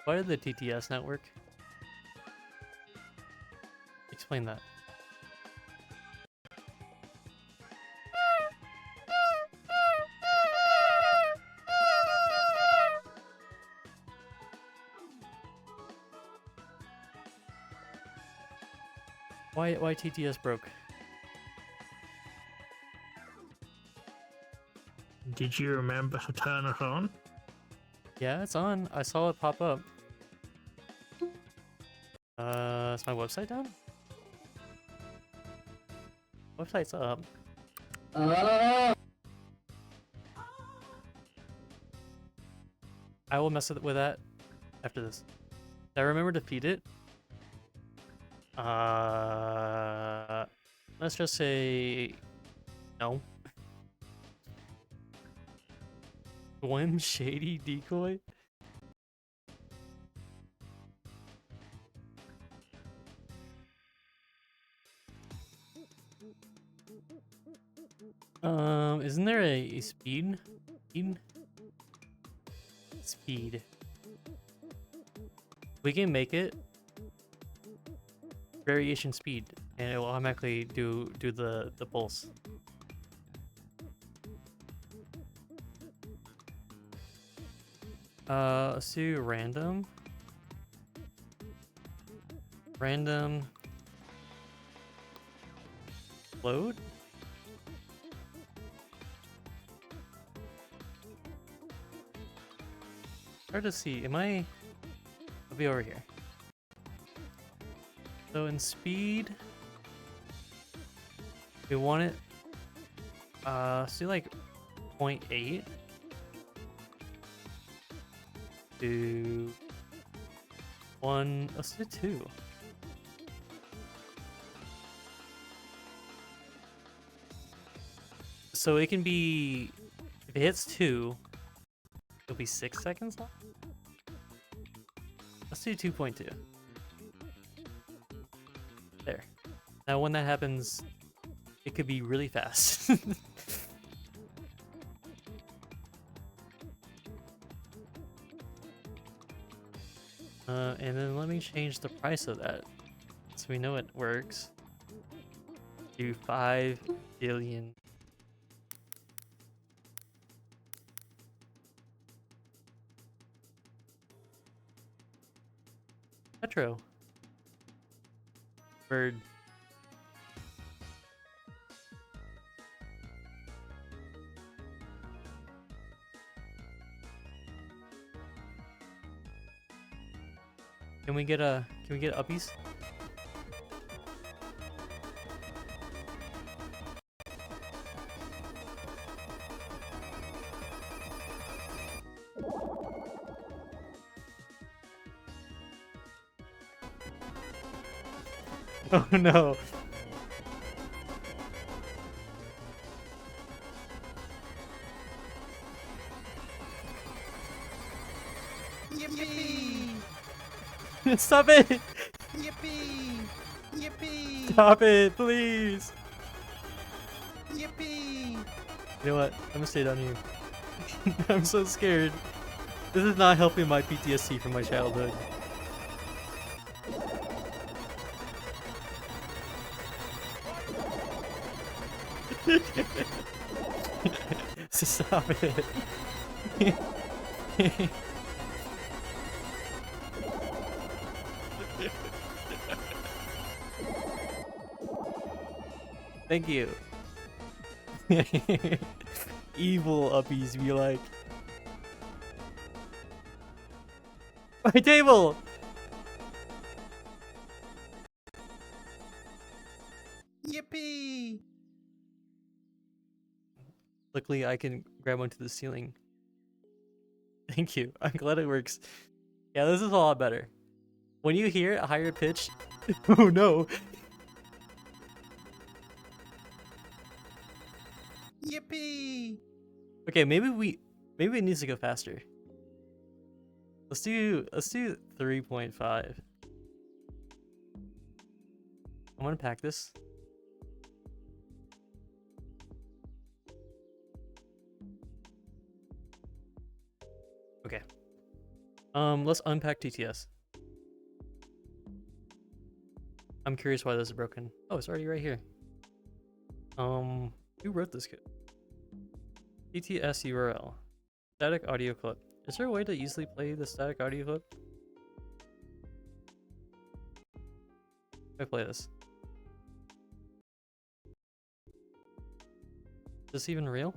Why did the TTS not work? Explain that. Why TTS broke? Did you remember to turn it on? Yeah, it's on. I saw it pop up. Is my website down? Website's up. I will mess with that after this. Did I remember to feed it? Let's just say no. Swim shady decoy? Isn't there a speed? Speed. We can make it variation speed, and it will automatically do the pulse. Let's do random. Random load. Hard to see. I'll be over here. So in speed, we want it, let's do like 0.8 to 1, let's do 2. So it can be, if it hits 2, it'll be 6 seconds long. Let's do 2.2. There. Now when that happens, it could be really fast. And then let me change the price of that so we know it works. Do 5 billion. Petro. Bird. Can we get uppies? Oh no. Yippee! Stop it! Yippee! Yippee! Stop it, please! Yippee! You know what? I'm gonna stay down here. I'm so scared. This is not helping my PTSD from my childhood. Stop it. Thank you. Evil uppies be like. My table! Yippee! Luckily, I can grab onto the ceiling. Thank you. I'm glad it works. Yeah, this is a lot better. When you hear a higher pitch, oh no. Yippee! Okay, maybe it needs to go faster. Let's do 3.5. I'm gonna pack this. Okay. Let's unpack TTS. I'm curious why this is broken. Oh, it's already right here. Who wrote this code? TTS URL. Static audio clip. Is there a way to easily play the static audio clip? If I play this. Is this even real?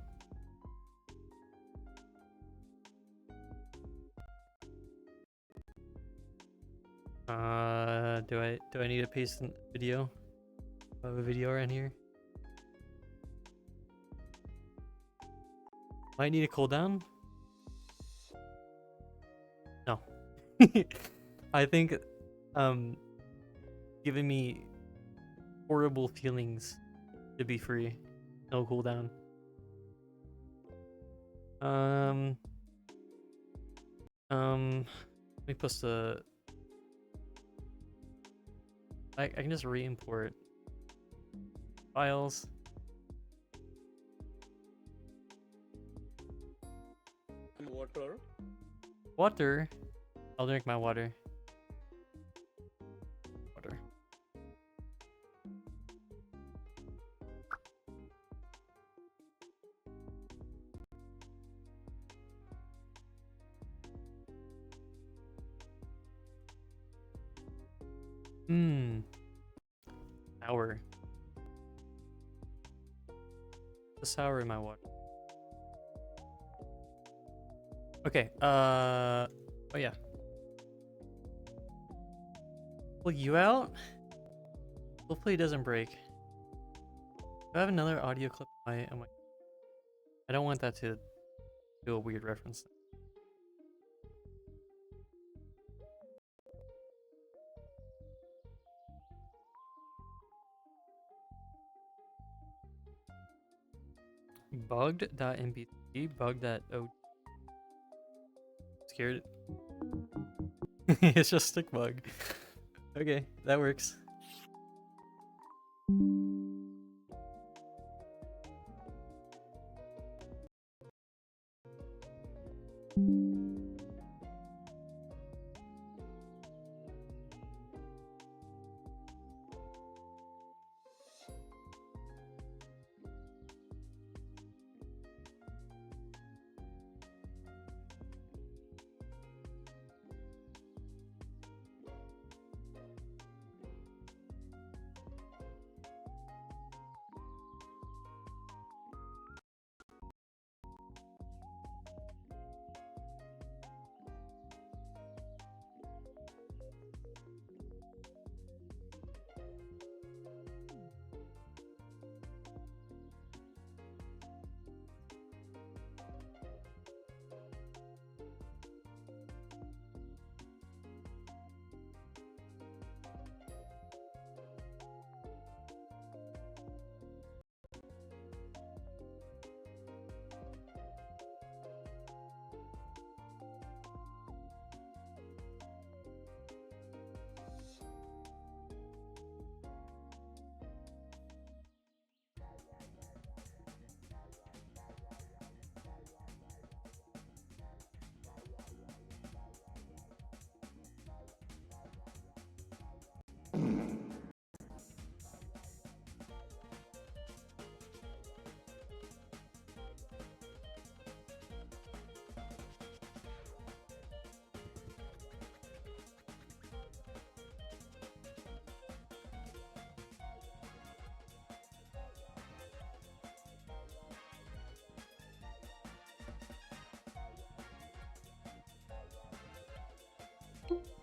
Do I need to paste a video? I have a video around here. Might need a cooldown. No. I think giving me horrible feelings to be free. No cooldown. Let me post the I can just re-import files. Water. Water. I'll drink my water. Water. Sour. The sour in my water. Okay, oh yeah. Pull you out? Hopefully it doesn't break. Do I have another audio clip on my I don't want that to do a weird reference. Bugged.mp3, bugged.o. Scared. It's just stick bug. Okay, that works. Ah!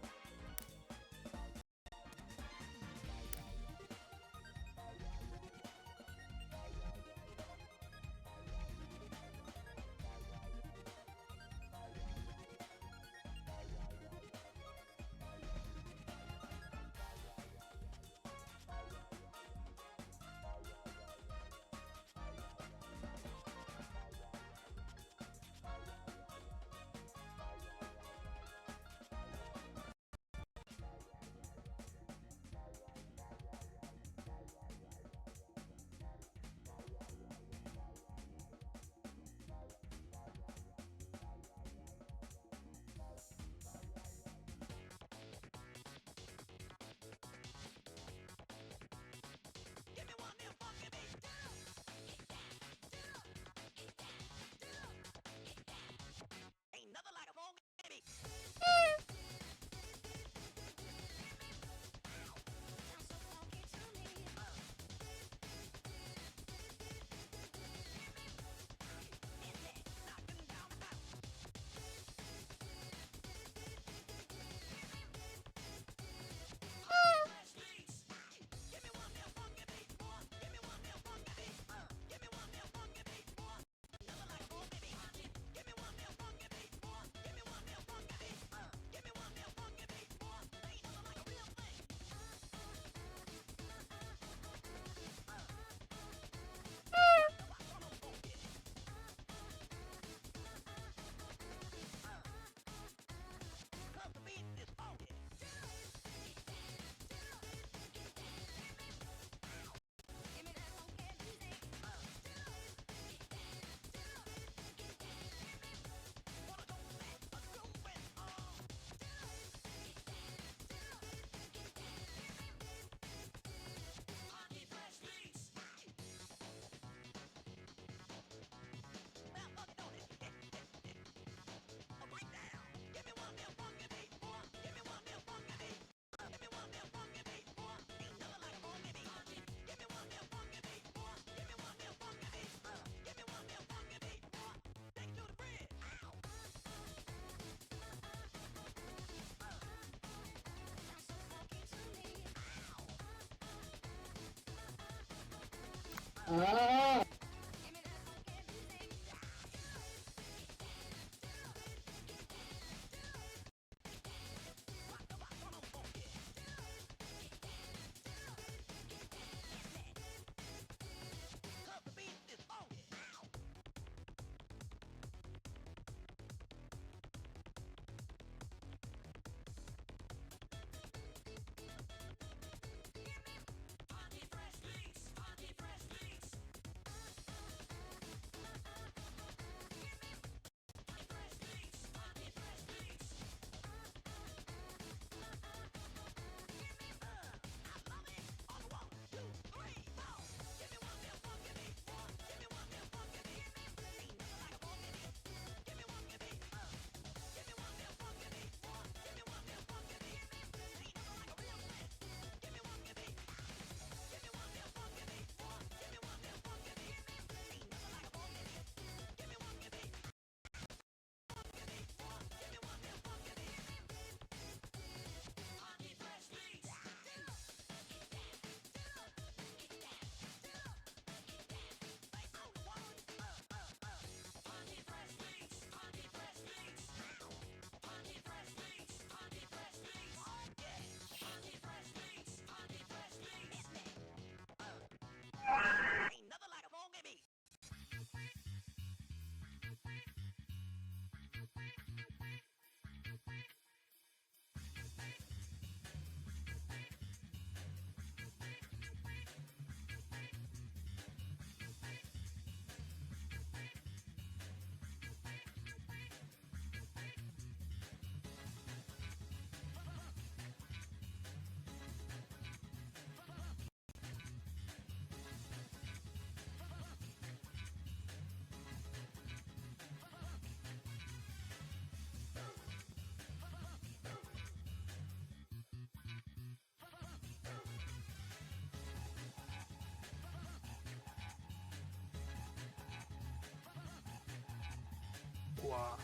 Wow.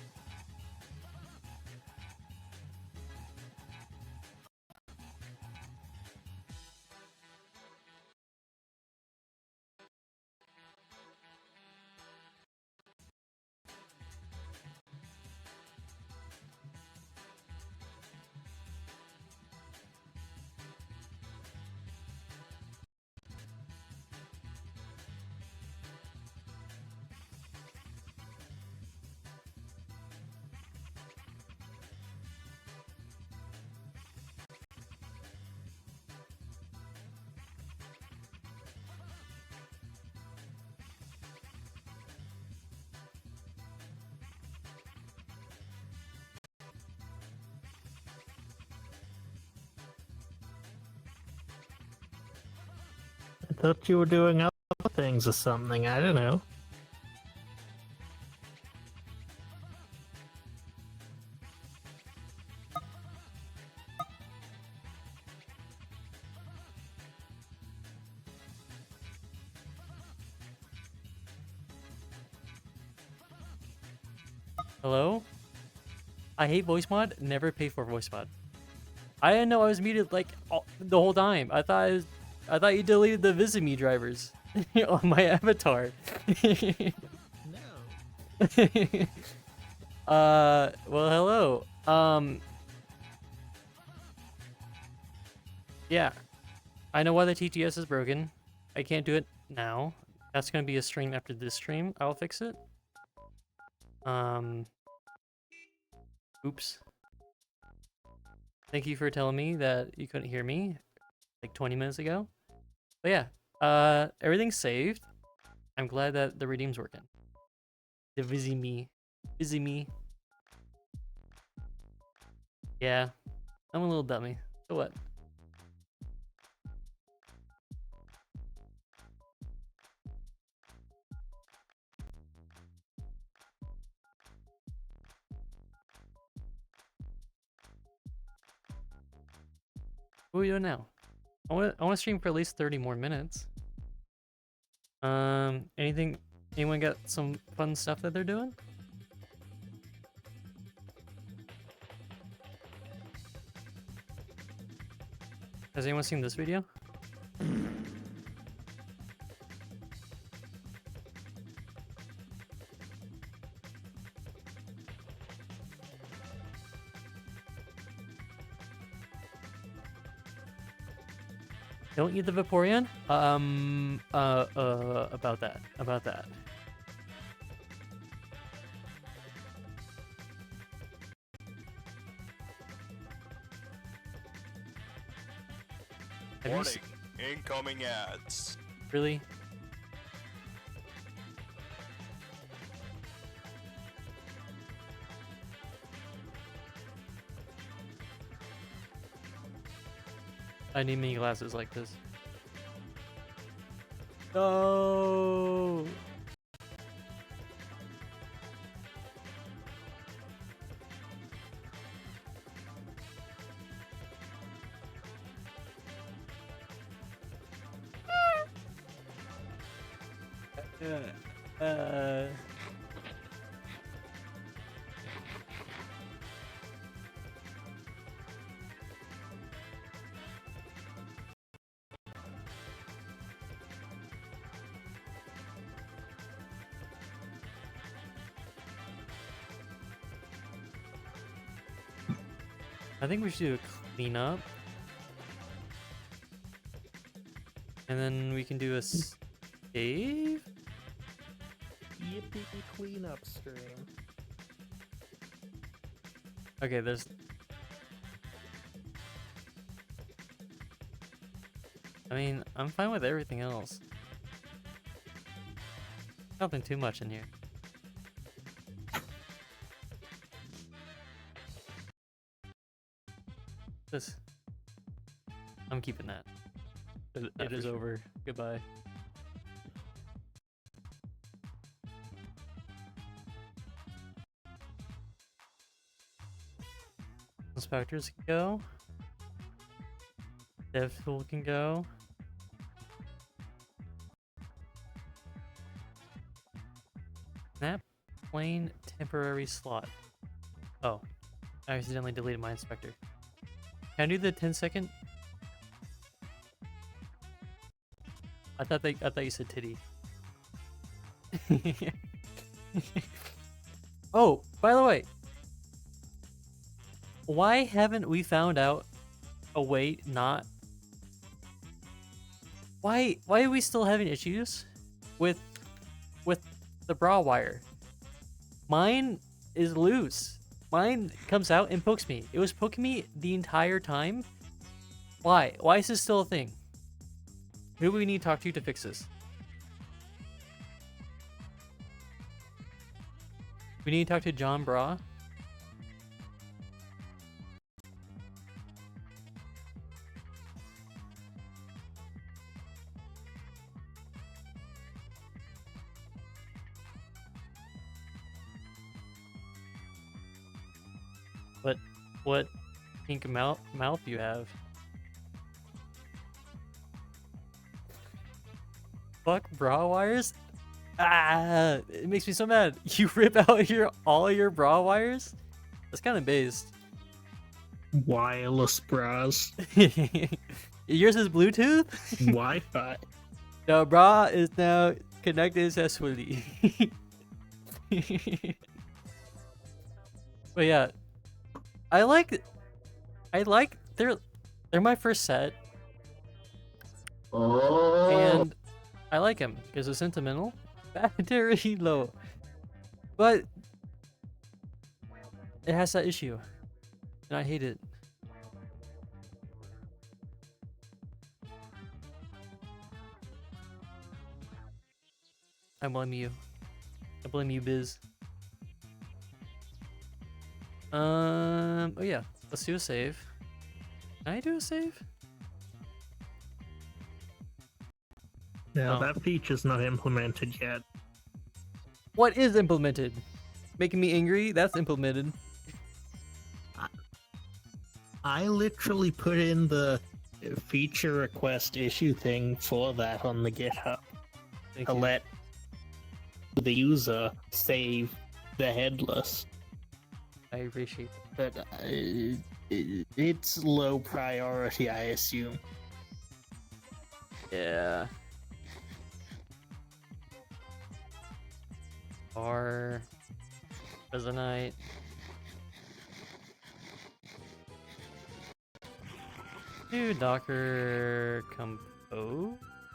thought you were doing other things or something. I don't know. Hello? I hate voice mod. Never pay for voice mod. I didn't know I was muted like the whole time. I thought you deleted the Visit Me drivers on my avatar. No. Well, hello. Yeah. I know why the TTS is broken. I can't do it now. That's gonna be a stream after this stream. I'll fix it. Oops. Thank you for telling me that you couldn't hear me like 20 minutes ago. But yeah, everything's saved. I'm glad that the redeem's working. The Visit Me. Yeah, I'm a little dummy. So what? What are we doing now? I want to stream for at least 30 more minutes. Anyone got some fun stuff that they're doing? Has anyone seen this video? Don't eat the Vaporeon? About that. Have you Warning, incoming ads. really? I need mini glasses like this. No. I think we should do a cleanup. And then we can do a save? Yippee cleanup stream. Okay, there's... I mean, I'm fine with everything else. Nothing too much in here. This. I'm keeping that. It is over. Goodbye. Inspectors can go. Dev tool can go. Snap plain temporary slot. Oh, I accidentally deleted my inspector. Can I do the 10-second? I thought you said titty. Oh, by the way, why haven't we found out a way not? Why are we still having issues with the bra wire? Mine is loose. Mine comes out and pokes me. It was poking me the entire time. Why? Why is this still a thing? Who do we need to talk to fix this? We need to talk to John Bra. what pink mouth you have. Fuck bra wires? Ah, it makes me so mad. You rip out all your bra wires? That's kind of based. Wireless bras. Yours is Bluetooth? Wi-Fi. The bra is now connected successfully. But yeah, I like they're my first set, Oh. and I like them because they're sentimental, battery low, but it has that issue, and I hate it. I blame you. I blame you, Biz. Oh yeah, let's do a save. Can I do a save? No, Oh. that feature's not implemented yet. What is implemented? Making me angry? That's implemented. I literally put in the feature request issue thing for that on the GitHub Thank to you. let the user save the headless. I appreciate that. But it's low priority, I assume. Yeah. Or Resonite. Do Docker compose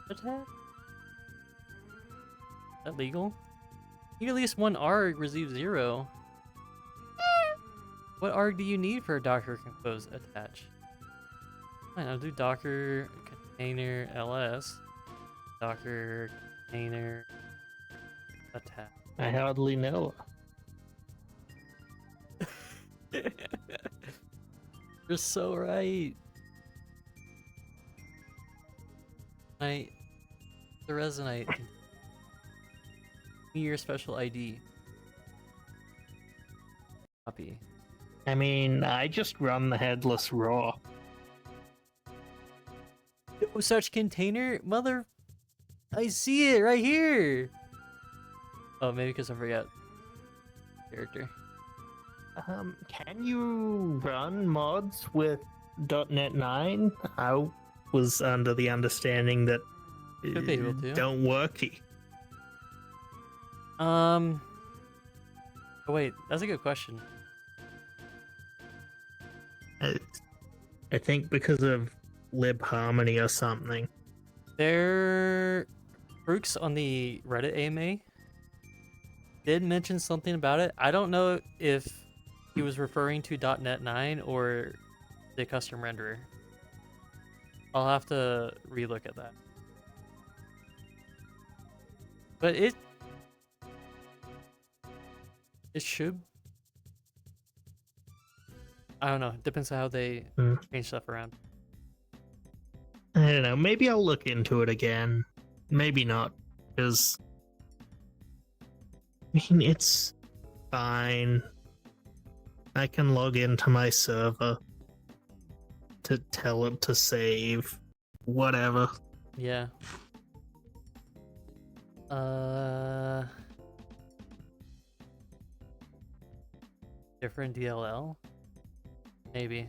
attack? Is that legal? You at least one arg receive 0. What arg do you need for a Docker compose attach? Fine, I'll do Docker container ls. Docker container attach. I hardly know. You're so right. The Resonite. Give me your special ID. Copy. I mean, I just run the headless raw. No such container? Mother... I see it right here! Oh, maybe because I forgot. Character. Can you run mods with .NET 9? I was under the understanding that Should be able to. don't worky. Oh wait, that's a good question. I think because of libharmony or something. Brooks on the Reddit AMA did mention something about it. I don't know if he was referring to .NET 9 or the custom renderer. I'll have to relook at that. But it should. I don't know. Depends on how they change stuff around. I don't know. Maybe I'll look into it again. Maybe not, because I mean it's fine. I can log into my server to tell it to save whatever. Yeah. Different DLL? Maybe.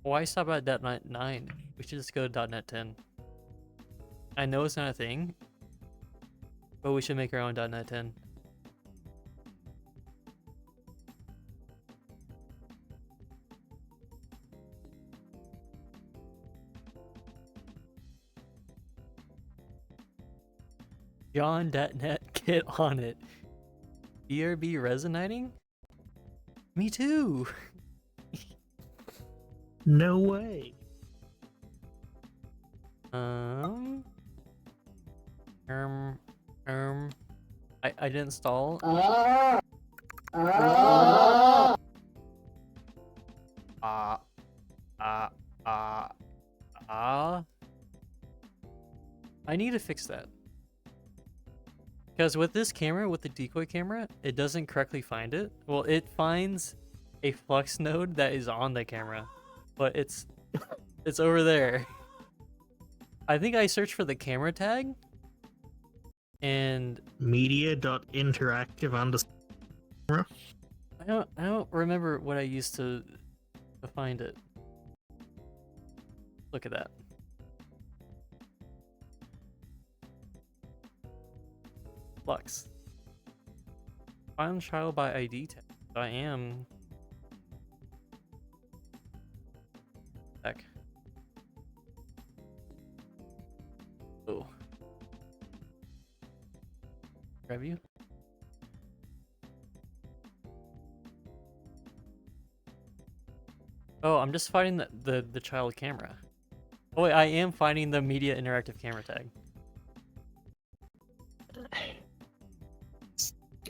Why stop at .NET 9? We should just go to .NET 10. I know it's not a thing, but we should make our own .NET 10. John.net, get on it. BRB resonating? Me too. No way. I didn't install. Ah. Ah. I need to fix that. Because with this camera, with the decoy camera, it doesn't correctly find it. Well, it finds a flux node that is on the camera, but it's over there. I think I searched for the camera tag, and Media.interactive underscore. I don't remember what I used to find it. Look at that. Flux. Find child by ID tag. I am. Heck. Oh. Grab you. Oh, I'm just finding the child camera. Oh wait, I am finding the media interactive camera tag.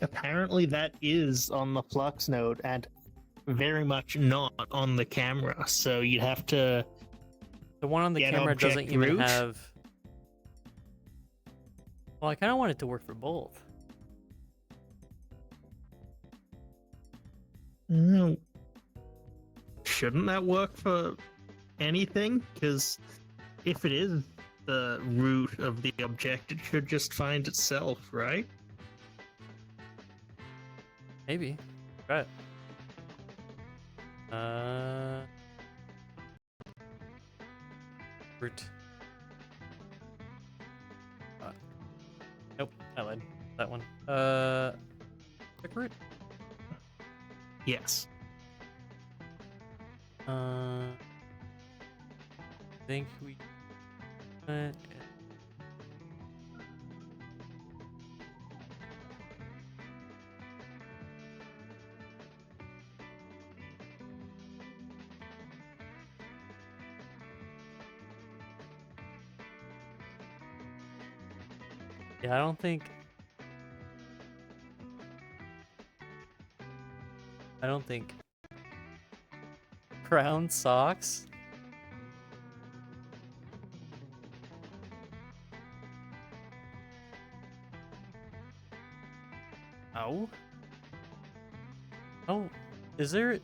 Apparently that is on the Flux node and very much not on the camera, so you'd have to The one on the Get camera object doesn't even root? have. Well, I kind of want it to work for both. Mm, shouldn't that work for anything? Because if it is the root of the object, it should just find itself, right? Maybe. Try it. Root. Nope, I lied. That one. Click root. Yes. I think we. Yeah, I don't think. Crown socks. Oh. Oh, is there?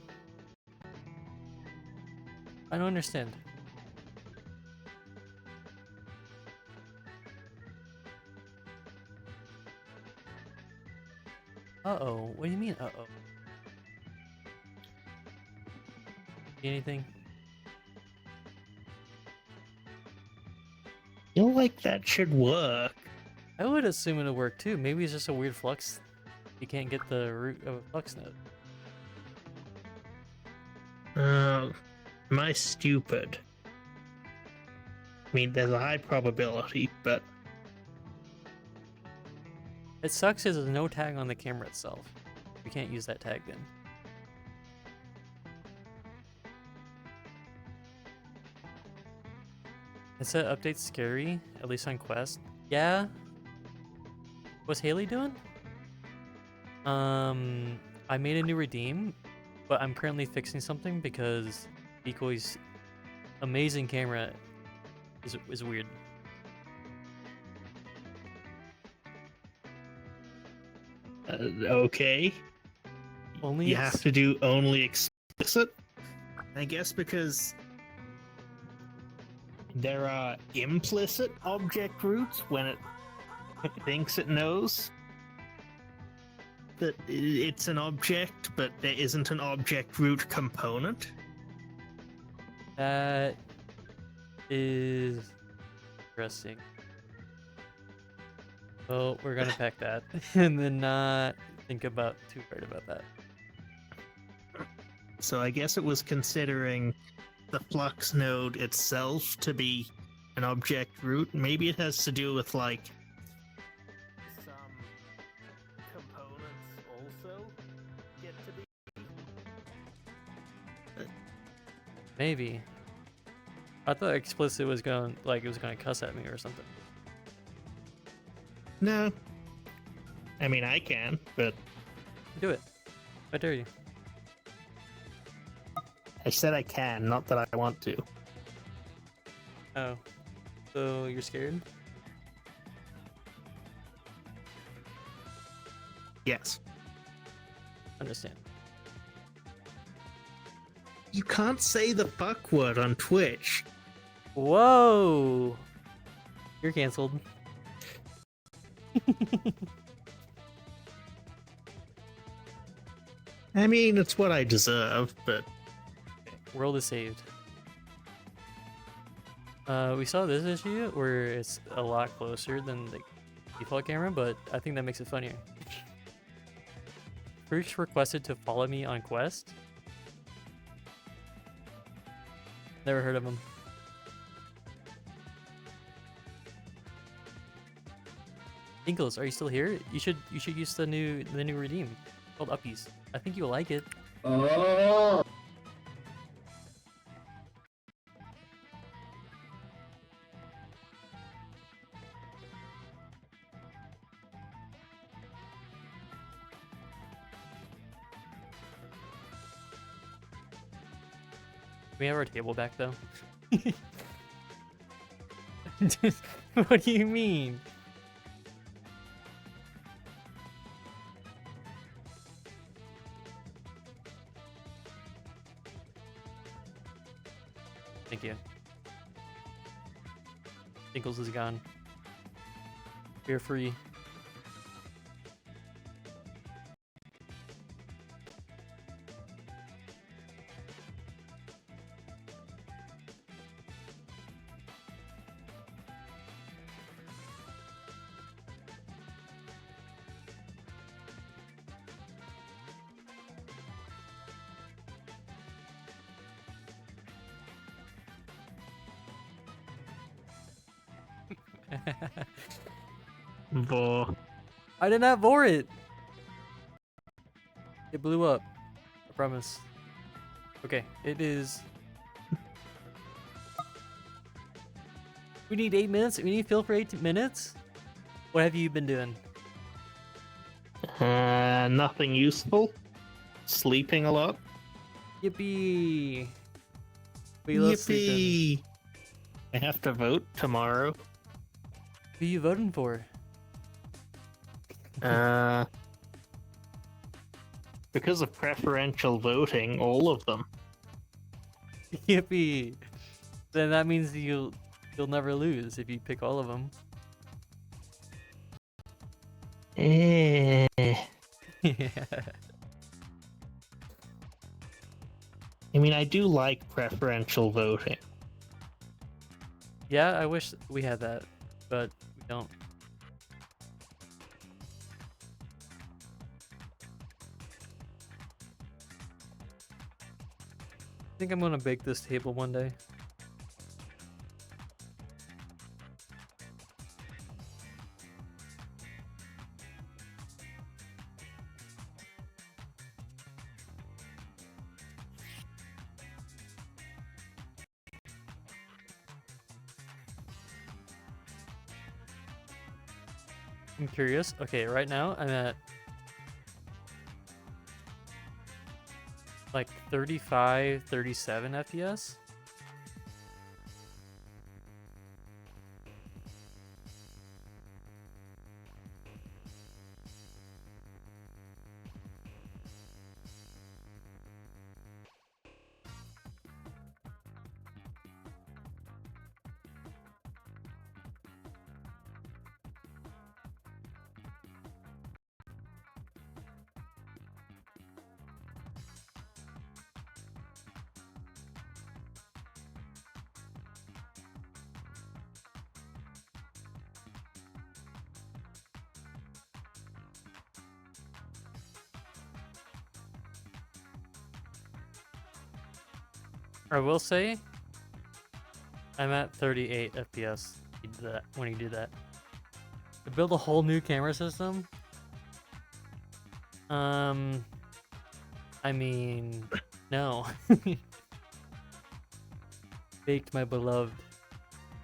I don't understand. Uh-oh. What do you mean, uh-oh? See anything? Feel like that should work. I would assume it'll work too. Maybe it's just a weird flux. You can't get the root of a flux node. Am I stupid? I mean, there's a high probability, but It sucks because there's no tag on the camera itself. We can't use that tag then. It said update scary, at least on Quest. Yeah. What's Haley doing? I made a new redeem, but I'm currently fixing something because Decoy's amazing camera is weird. okay. Only You have to do only explicit, I guess, because there are implicit object roots when it thinks it knows that it's an object, but there isn't an object root component. That is interesting. Oh, we're gonna pack that and then not think about too hard about that. So I guess it was considering the Flux node itself to be an object root. Maybe it has to do with like some components also get to be. Maybe. I thought explicit was going it was gonna cuss at me or something. No. I mean, I can, but Do it. I dare you. I said I can, not that I want to. Oh. So you're scared? Yes. Understand. You can't say the fuck word on Twitch. Whoa! You're canceled. I mean, it's what I deserve, but World is saved. We saw this issue where it's a lot closer than the default camera, but I think that makes it funnier. Fruits requested to follow me on Quest. Never heard of him. Inkles, are you still here? You should use the new redeem called Uppies. I think you'll like it. Oh. We have our table back though. What do you mean? Thank you. Inkles is gone. You're free. Boh. I did not bore it. It blew up. I promise. Okay, it is. We need 8 minutes. We need Phil for 8 minutes. What have you been doing? Nothing useful. Sleeping a lot. Yippee! We love sleeping. Yippee! I have to vote tomorrow. Who you voting for? Because of preferential voting, all of them. Yippee! Then that means you'll never lose if you pick all of them. Eh. I mean, I do like preferential voting. Yeah, I wish we had that, but we don't. I think I'm gonna bake this table one day. I'm curious. Okay, right now I'm at like 35, 37 FPS. I will say, I'm at 38 FPS when you do that. To build a whole new camera system, I mean, no. Baked, my beloved.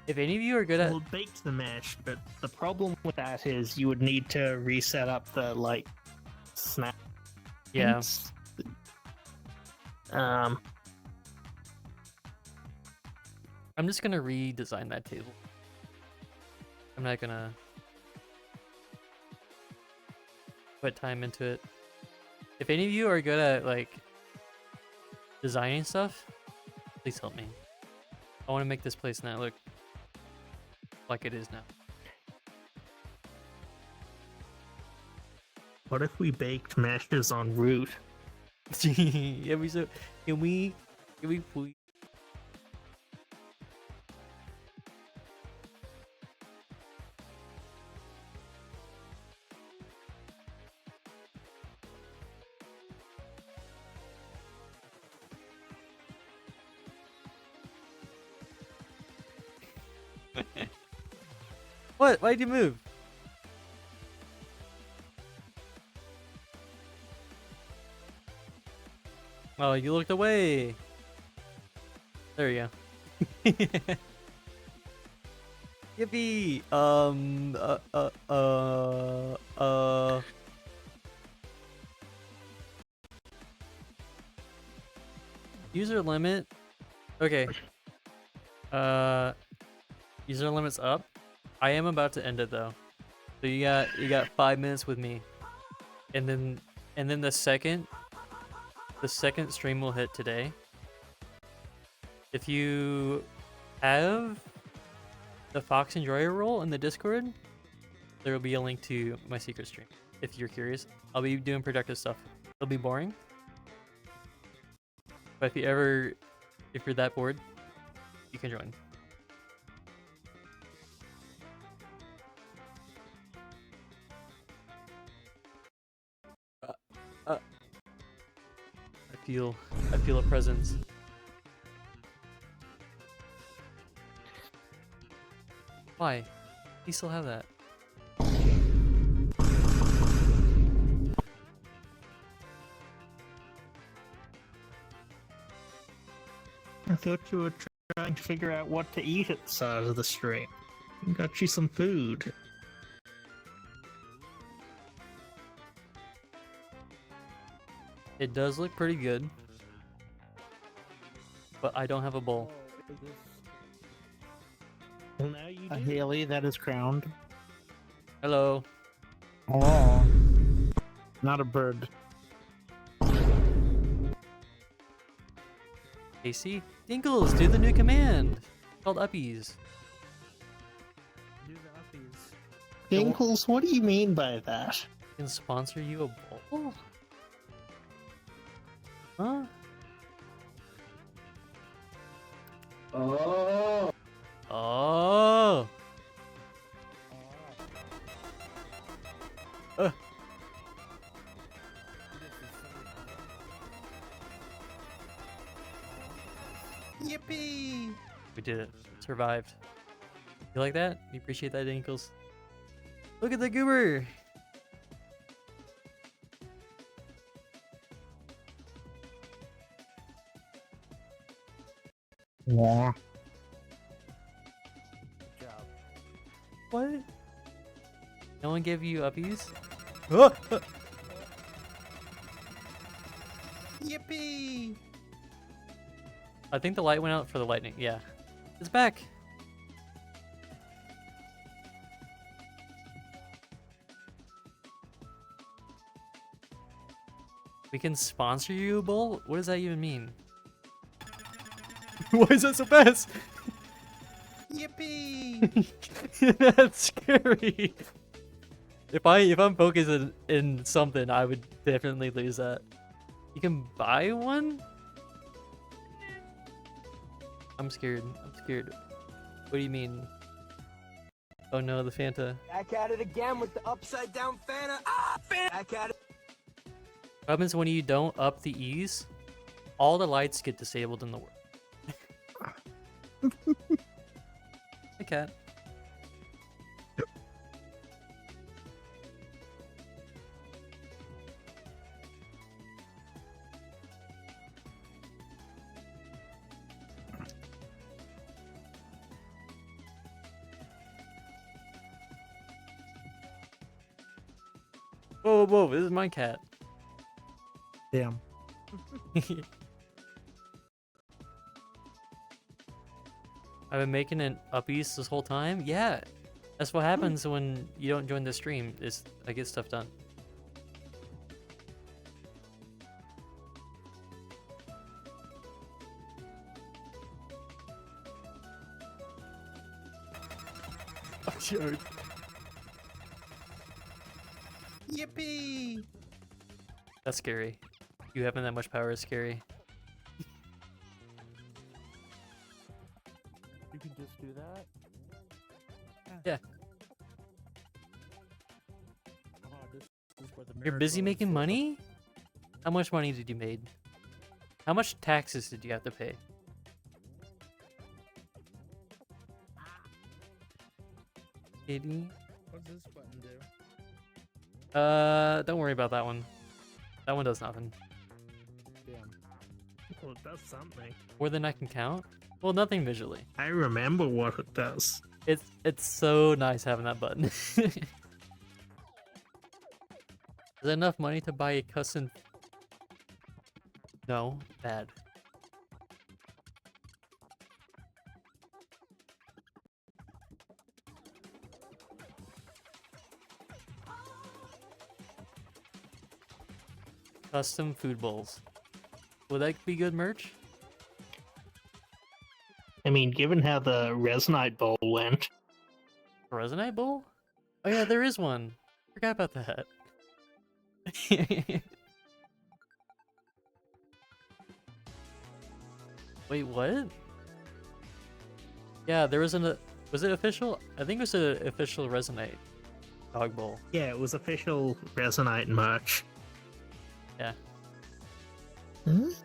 If any of you are good at, Well, baked the mesh, but the problem with that is you would need to reset up the like snap. yeah, things. I'm just gonna redesign that table. I'm not gonna. put time into it. If any of you are good at like designing stuff, please help me. I want to make this place now look like it is now. What if we baked meshes on root? Yeah, we so can we please? What? Why'd you move? Oh, you looked away. There you go. Yippee! User limit. Okay. User limit's up. I am about to end it though. So you got 5 minutes with me. And then the second stream will hit today. If you have the Fox Enjoyer role in the Discord, there will be a link to my secret stream. If you're curious, I'll be doing productive stuff. It'll be boring. But if you're that bored, you can join. I feel a presence. Why? You still have that? I thought you were trying to figure out what to eat at the start of the stream. Got you some food. It does look pretty good, but I don't have a bowl. Oh, is this... Well, now you A do. Haley that is crowned. Hello. Oh. Not a bird. Casey? Dinkles, do the new command called Uppies. Do the uppies. Dinkles, what do you mean by that? Can sponsor you a bowl? Huh? Oh. Oh. Yippee! We did it. Survived. You like that? You appreciate that, Dinkles? Look at the goober! Yeah. Good job. What? No one gave you uppies? Yippee! I think the light went out for the lightning. Yeah. It's back! We can sponsor you a bowl? What does that even mean? Why is that so fast? Yippee! That's scary. If I'm focused in something, I would definitely lose that. You can buy one? I'm scared. I'm scared. What do you mean? Oh no, the Fanta. Back at it again with the upside down Fanta. Ah, Fanta! Back at it. What happens when you don't up the ease? All the lights get disabled in the world. Hey, cat. Whoa, whoa, this is my cat. Damn. I've been making an uppies this whole time? Yeah. That's what happens when you don't join the stream, is I get stuff done. Joke. Yippee! That's scary. You having that much power is scary. You can just do that? Yeah. Oh, this is where the You're busy miracle making is. money? How much money did you made? How much taxes did you have to pay? Kitty? What's this button do? Don't worry about that one. That one does nothing. Damn. Well, it does something. More than I can count? Well, nothing visually. I remember what it does. It's so nice having that button. Is that enough money to buy a custom? No, bad. Custom food bowls. Would that be good merch? I mean, given how the Resonite Bowl went, A Resonite bowl? Oh yeah, there is one. Forgot about that. Wait, what? Yeah, there was an. Was it official? I think it was an official Resonite dog bowl. yeah, it was official Resonite merch. Yeah. Yeah.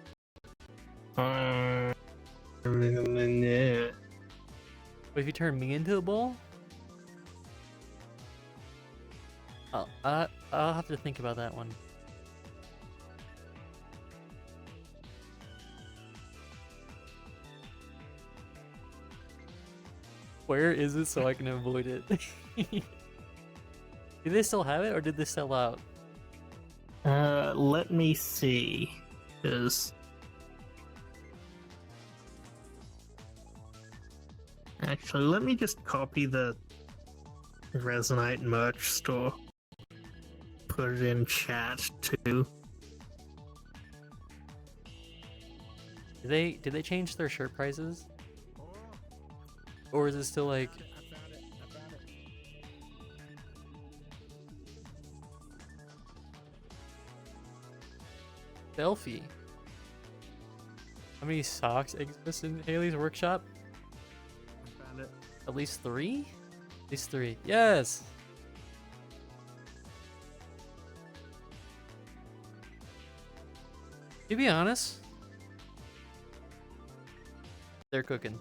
But if you turn me into a bowl, I'll have to think about that one. Where is it so I can avoid it? Do they still have it or did they sell out? Let me see. Because actually, let me just copy the Resonite merch store. Put it in chat too. Did they change their shirt prices? Or is it still like I found it. I found it. Delphi? How many socks exist in Haley's workshop? I found it. At least 3? At least 3. Yes! To be honest, they're cooking.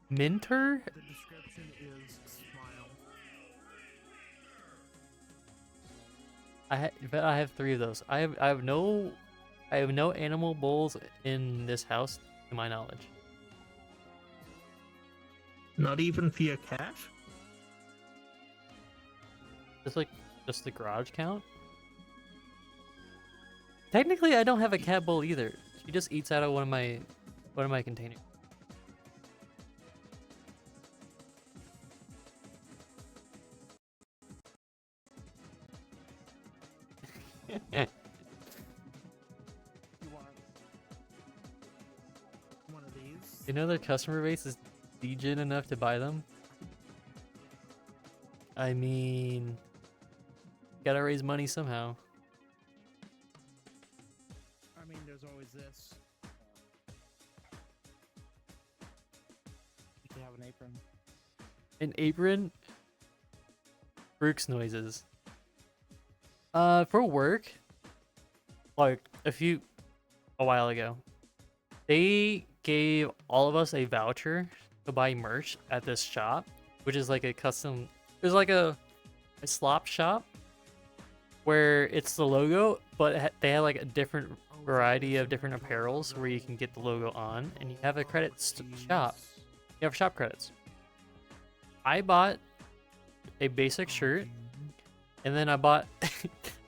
Minter? The description is smile. But I have 3 of those. I have no animal bowls in this house, to my knowledge. Not even for your cat? Just the garage count. Technically, I don't have a cat bowl either. She just eats out of one of my containers. You want one of these? You know their customer base is degen enough to buy them? I mean, gotta raise money somehow. I mean, there's always this. You can have an apron. An apron? Brooks noises. For work, like a while ago, they gave all of us a voucher to buy merch at this shop, which is like a custom. It was like a slop shop where it's the logo, but they had like a different variety of different apparels where you can get the logo on, and you have a credit shop. You have shop credits. I bought a basic shirt, and then I bought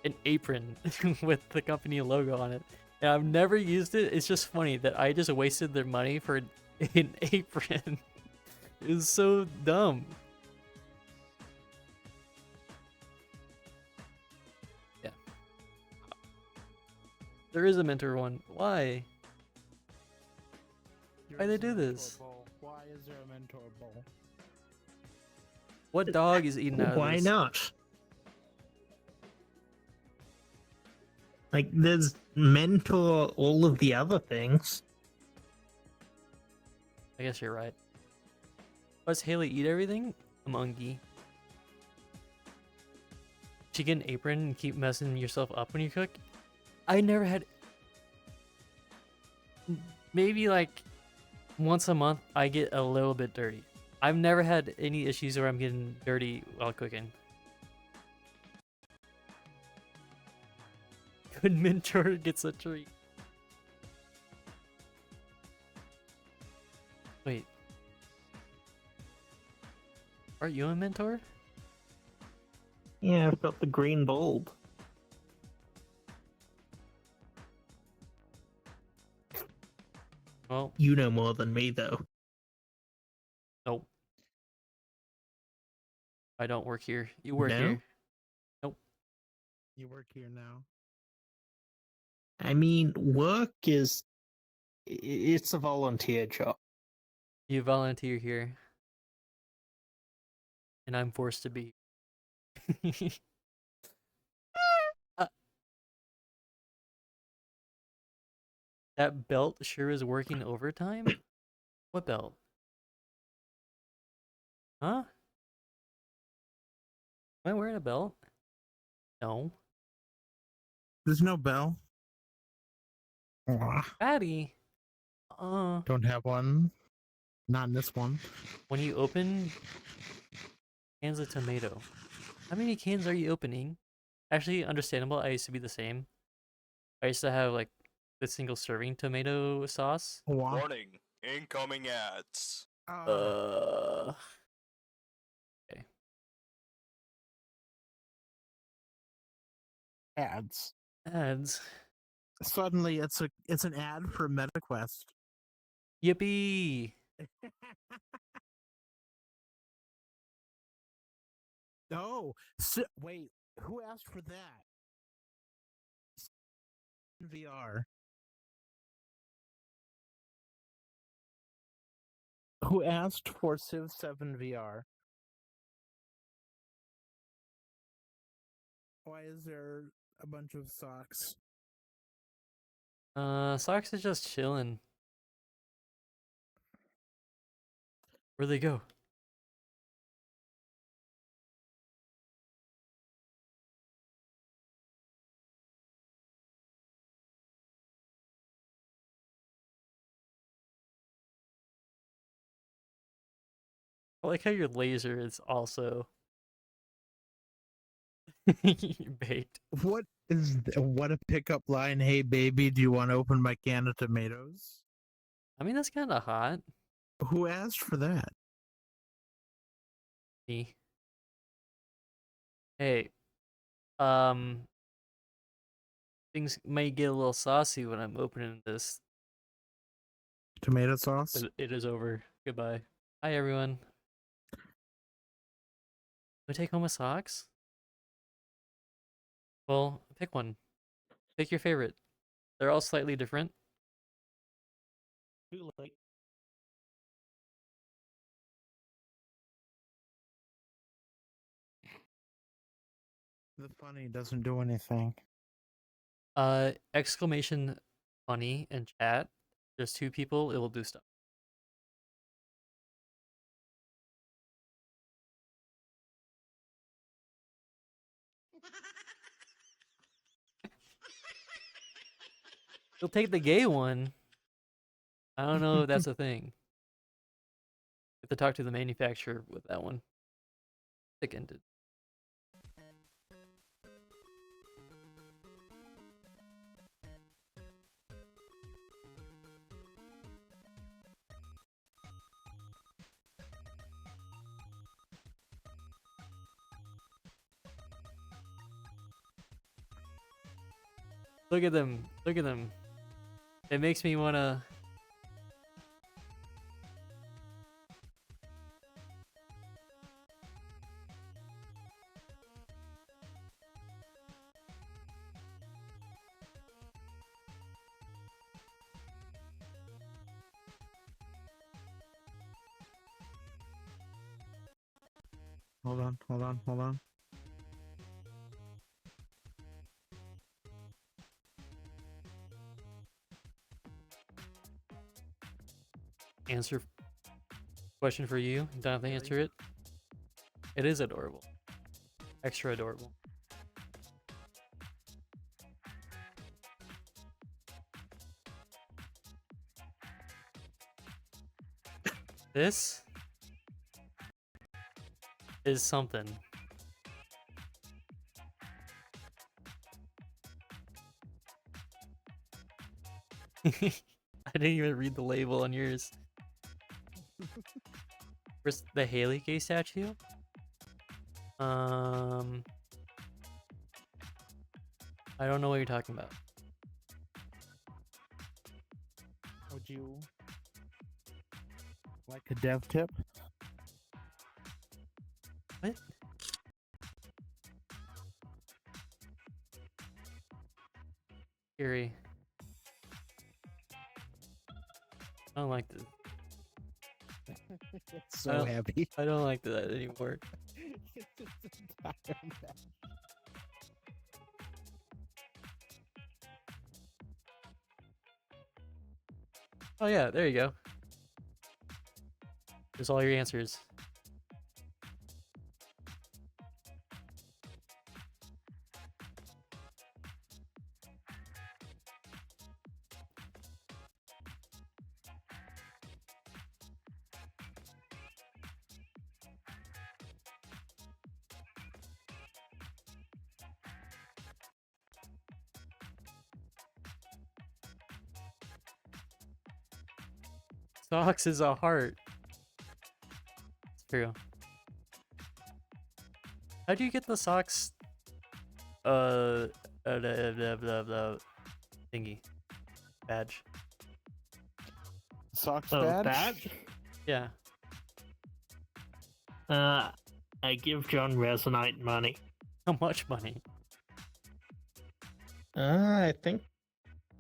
an apron with the company logo on it. And I've never used it. It's just funny that I just wasted their money for an apron. It was so dumb. Yeah. There is a mentor one. Why? You're Why they is a do mentor this? bowl? Why is there a mentor bowl? What dog is eating out of Why this? not? Like, there's mentor all of the other things. I guess you're right. Does Haley eat everything? A monkey. Should you get an apron and keep messing yourself up when you cook? I never had. Maybe like once a month I get a little bit dirty. I've never had any issues where I'm getting dirty while cooking. Good mentor gets a treat. Wait. Are you a mentor? Yeah, I've got the green bulb. Well, You know more than me, though. nope. I don't work here. You work No? here. You work here now. I mean, work is. It's a volunteer job. You volunteer here. And I'm forced to be. Uh, that belt sure is working overtime? What belt? Huh? Am I wearing a belt? No. There's no bell. Patty. Don't have one. Not in this one. When you open cans of tomato, how many cans are you opening? Actually, understandable. I used to be the same. I used to have like the single serving tomato sauce. Warning, incoming ads. Okay. Ads. Ads. Suddenly, it's an ad for MetaQuest. Yippee! No. Wait. Who asked for that? VR. Who asked for Civ 7 VR? Why is there a bunch of socks? Socks is just chilling. Where'd they go? I like how your laser is also bait. What what a pickup line? Hey baby, do you want to open my can of tomatoes? I mean, that's kind of hot. Who asked for that? Me. Hey, things may get a little saucy when I'm opening this. Tomato sauce? It is over. Goodbye. Hi, everyone. We take home a socks? Well, pick one. Pick your favorite. They're all slightly different. Too late. The funny doesn't do anything. Exclamation funny in chat. There's two people, it will do stuff. You'll take the gay one. I don't know if that's a thing. You have to talk to the manufacturer with that one. Thick-ended. Look at them. Look at them. It makes me wanna. Hold on. Answer question for you. You don't have to answer it. It is adorable. Extra adorable. This is something. I didn't even read the label on yours. Where's the Haley Gay statue? I don't know what you're talking about. Would you like a dev tip? What? Gary. I don't like this. So Well, happy. I don't like that anymore. Oh yeah, there you go. There's all your answers. Socks is a heart. It's true. How do you get the socks? The thingy badge. Socks Oh, badge? badge? Yeah. I give John Resonite money. How much money? I think.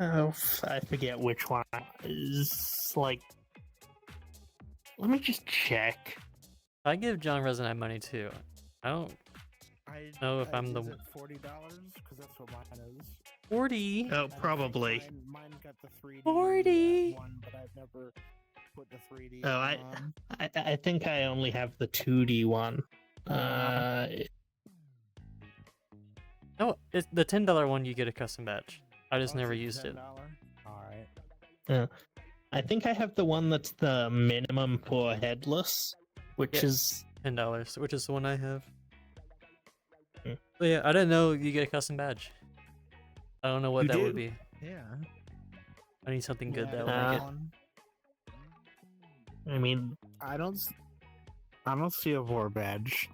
Oh, I forget which one. Is like. Let me just check. I give John Resonite money too. I don't know if I'm the Is it $40? Because that's what mine is. 40. Oh, probably. Mine got the 3D 40. one, but I've never put the 3D Oh, on. I think I only have the 2D one. Oh, it's the $10 one. You get a custom badge. I just Oh, never it's a used it. $10? Alright. I think I have the one that's the minimum for headless, which Yeah. is $10, which is the one I have. Hmm. So yeah, I didn't know you get a custom badge. I don't know what You that would do? be. Yeah. I need something good that Yeah, will make it. one. I mean, I don't see a war badge.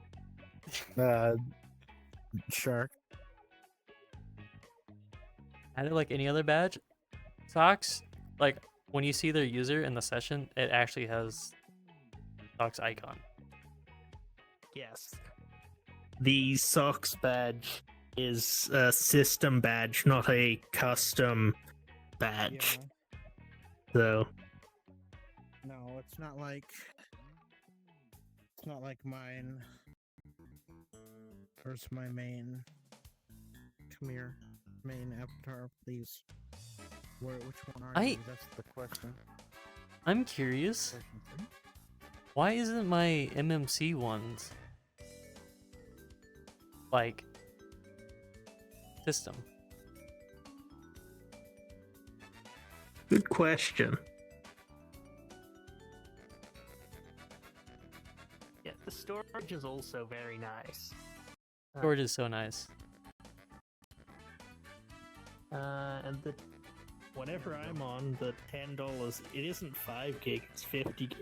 Shark. Add it like any other badge. Socks, like when you see their user in the session, it actually has Socks icon. yes. The socks badge is a system badge, not a custom badge. Yeah. So, No, it's not like mine. Where's my main? Come here. Main avatar, please. Which one are you? That's the question. I'm curious. Why isn't my MMC ones like system? good question. Yeah, the storage is also very nice. Storage is so nice. And the whenever I'm on the $10, it isn't 5 gig, it's 50 gig.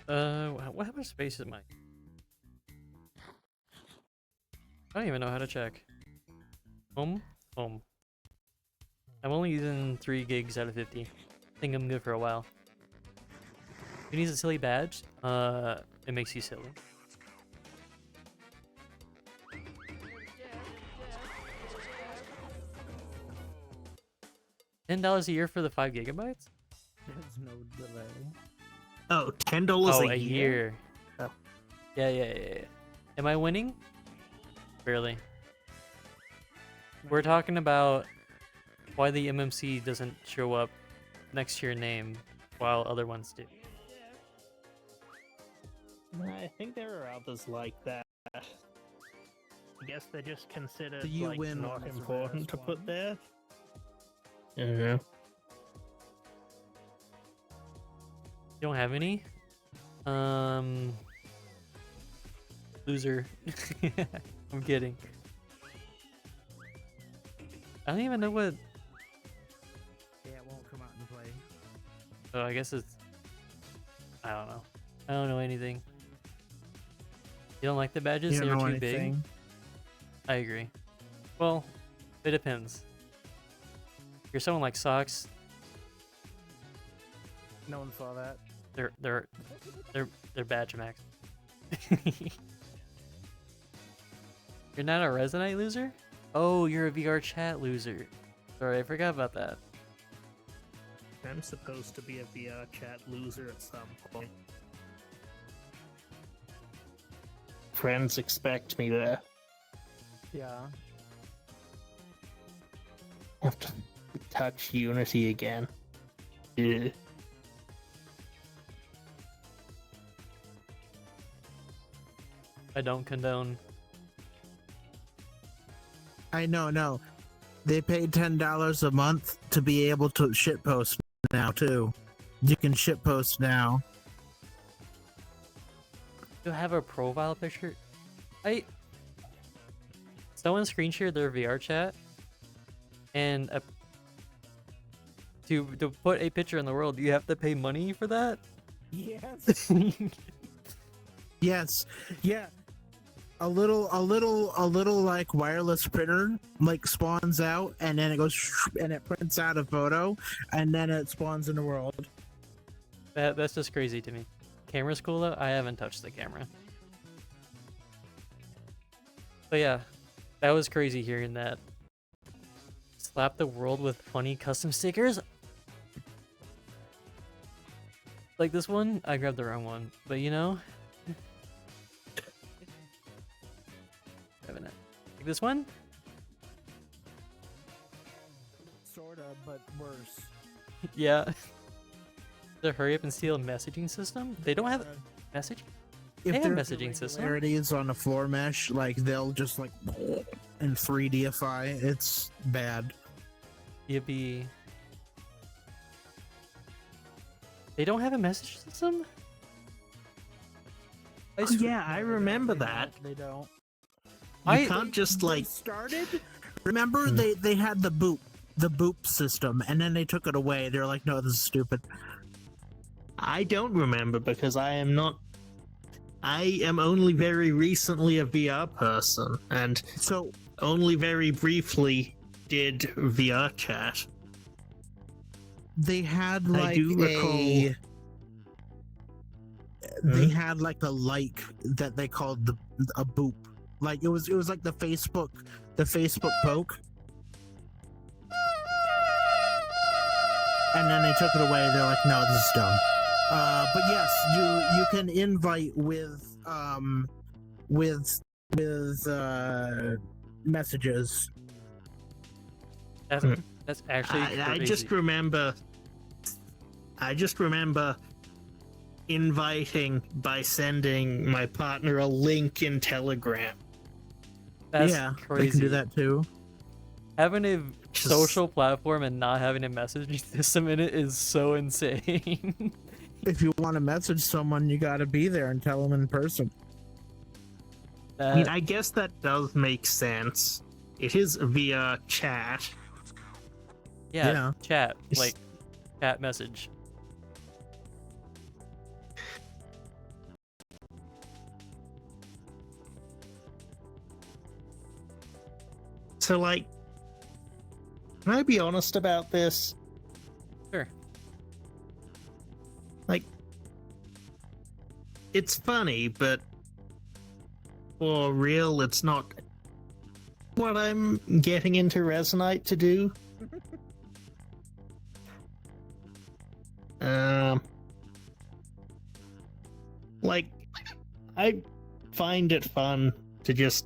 How much space is mine? I don't even know how to check. Home? Home. I'm only using 3 gigs out of 50. I think I'm good for a while. Who needs a silly badge? It makes you silly. $10 a year for the 5 gigabytes? There's no delay. Oh, $10 Oh, a year? Yeah, yeah. Am I winning? Barely. We're talking about why the MMC doesn't show up next to your name while other ones do. I think there are others like that. I guess they're just considered So you like win not one as a important to rarest put one? there. I don't know. You don't have any? Loser. I'm kidding. I don't even know what. Yeah, it won't come out and play. Oh, I guess it's. I don't know. I don't know anything. You don't like the badges? You don't They're know too big? anything. I agree. Well, it depends. If you're someone like Socks, No one saw that. they're badge max. You're not a Resonite loser? Oh, you're a VR chat loser. Sorry, I forgot about that. I'm supposed to be a VR chat loser at some point. Friends expect me there. Yeah. Have to touch Unity again. Ugh. I don't condone. I know, no. They paid $10 a month to be able to shitpost now too. You can shitpost now. You have a profile picture? Someone screen shared their VR chat, and to put a picture in the world, you have to pay money for that? Yes. Yes. Yeah. A little like wireless printer like spawns out, and then it goes and it prints out a photo, and then it spawns in the world. That's just crazy to me. Camera's cool though. I haven't touched the camera. But yeah, that was crazy hearing that. Slap the world with funny custom stickers. Like this one, I grabbed the wrong one, but you know. Haven't it? Like this one? Sorta, but worse. Yeah. The hurry up and steal messaging system? They don't have messaging? If They have there's messaging system. irregularities on the floor mesh, like they'll just like and 3Dify. It's bad. You'd be. They don't have a message system? I swear- Yeah, I remember that. They don't. You can't just They like started. Remember, they had the boop system, and then they took it away. They're like, no, this is stupid. I don't remember because I am only very recently a VR person and So only very briefly did VR chat. they had I like do recall- they had like a like that they called a boop. Like it was like the Facebook poke. And then they took it away. They're like, no, this is dumb. But yes, you can invite with messages. That's actually I crazy. just remember inviting by sending my partner a link in Telegram. That's yeah, crazy. they can do that too. Having a Just- social platform and not having a messaging system in it is so insane. If you want to message someone, you got to be there and tell them in person. I mean, I guess that does make sense. It is via chat. yeah, chat, It's- like chat message. So, like, can I be honest about this? Sure. Like, it's funny, but for real, it's not what I'm getting into Resonite to do. like, I find it fun to just.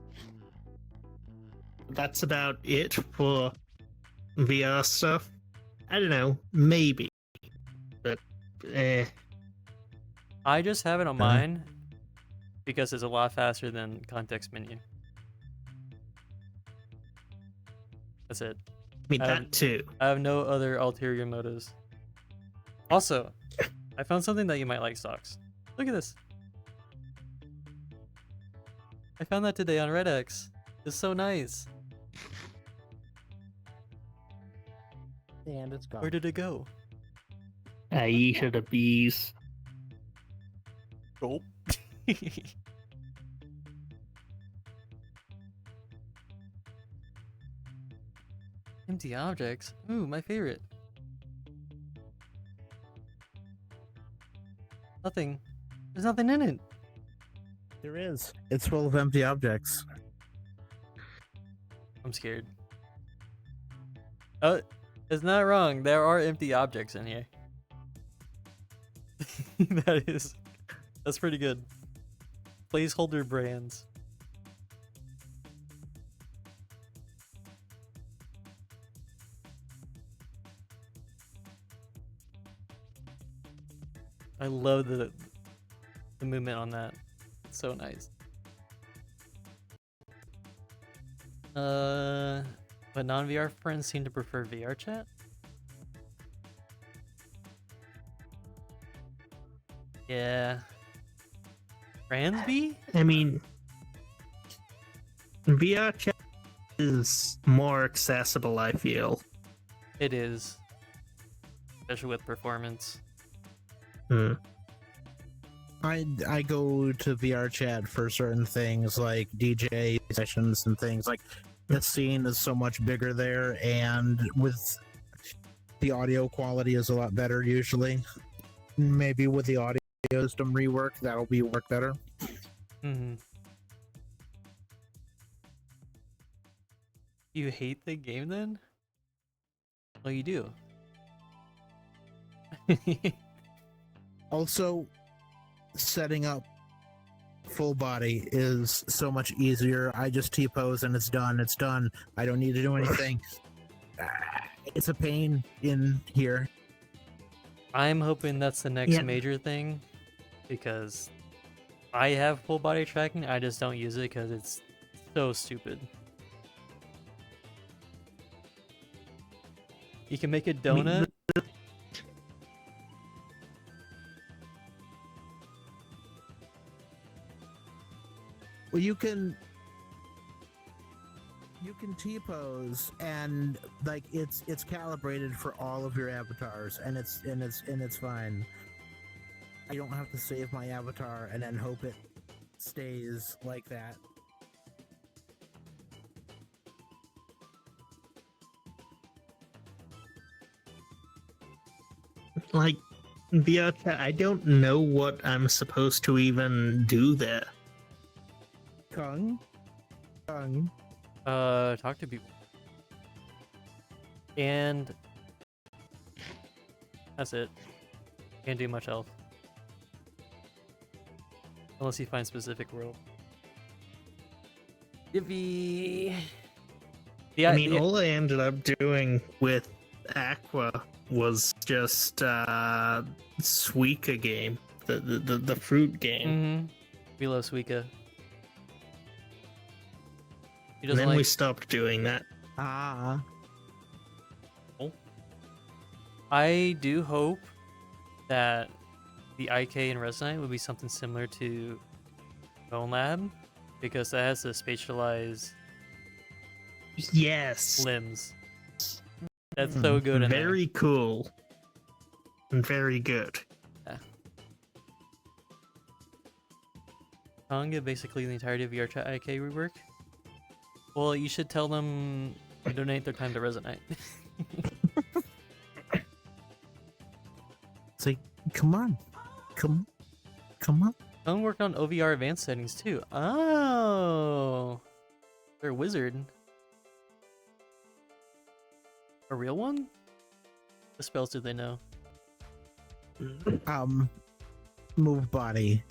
That's about it for VR stuff. I don't know, maybe, but I just have it on mine because it's a lot faster than context menu. That's it. I mean that too. I have no other ulterior motives. Also, I found something that you might like, Stocks. Look at this. I found that today on RedX. It's so nice. And it's gone. Where did it go? Aisha the bees. Gulp. Empty objects. Ooh, my favorite. Nothing. There's nothing in it. There is. It's full of empty objects. I'm scared. Oh, it's not wrong. There are empty objects in here. That's pretty good. Placeholder brands. I love the movement on that. It's so nice. But non-VR friends seem to prefer VR chat. Yeah. Ransby? I mean, VR chat is more accessible, I feel. It is. Especially with performance. I go to VR chat for certain things like DJ sessions and things like the scene is so much bigger there, and with the audio quality is a lot better usually. Maybe with the audio system rework, that'll be work better. You hate the game then? Well, you do. Also, setting up full body is so much easier. I just T-pose and it's done. It's done. I don't need to do anything. It's a pain in here. I'm hoping that's the next Yeah. major thing, because I have full body tracking, I just don't use it because it's so stupid. You can make a donut. Well, you can T-pose and like it's calibrated for all of your avatars, and it's fine. I don't have to save my avatar and then hope it stays like that. Like, VR chat, I don't know what I'm supposed to even do there. Kung. Talk to people. And that's it. Can't do much else. Unless you find specific world. Yippee! Yeah, I mean, all I ended up doing with Aqua was just Suika game, the fruit game. We love Suika. He And doesn't then like. we stopped doing that. I do hope that the IK in Resonite would be something similar to Bone Lab, because that has to spatialize Yes, limbs. That's so good in there. very cool and very good. Tonga, basically the entirety of VR Chat IK rework. Well, you should tell them to donate their time to Resonite. It's like, come on. Tonga worked on OVR advanced settings too. Oh, they're a wizard. A real one? What spells do they know? Move body.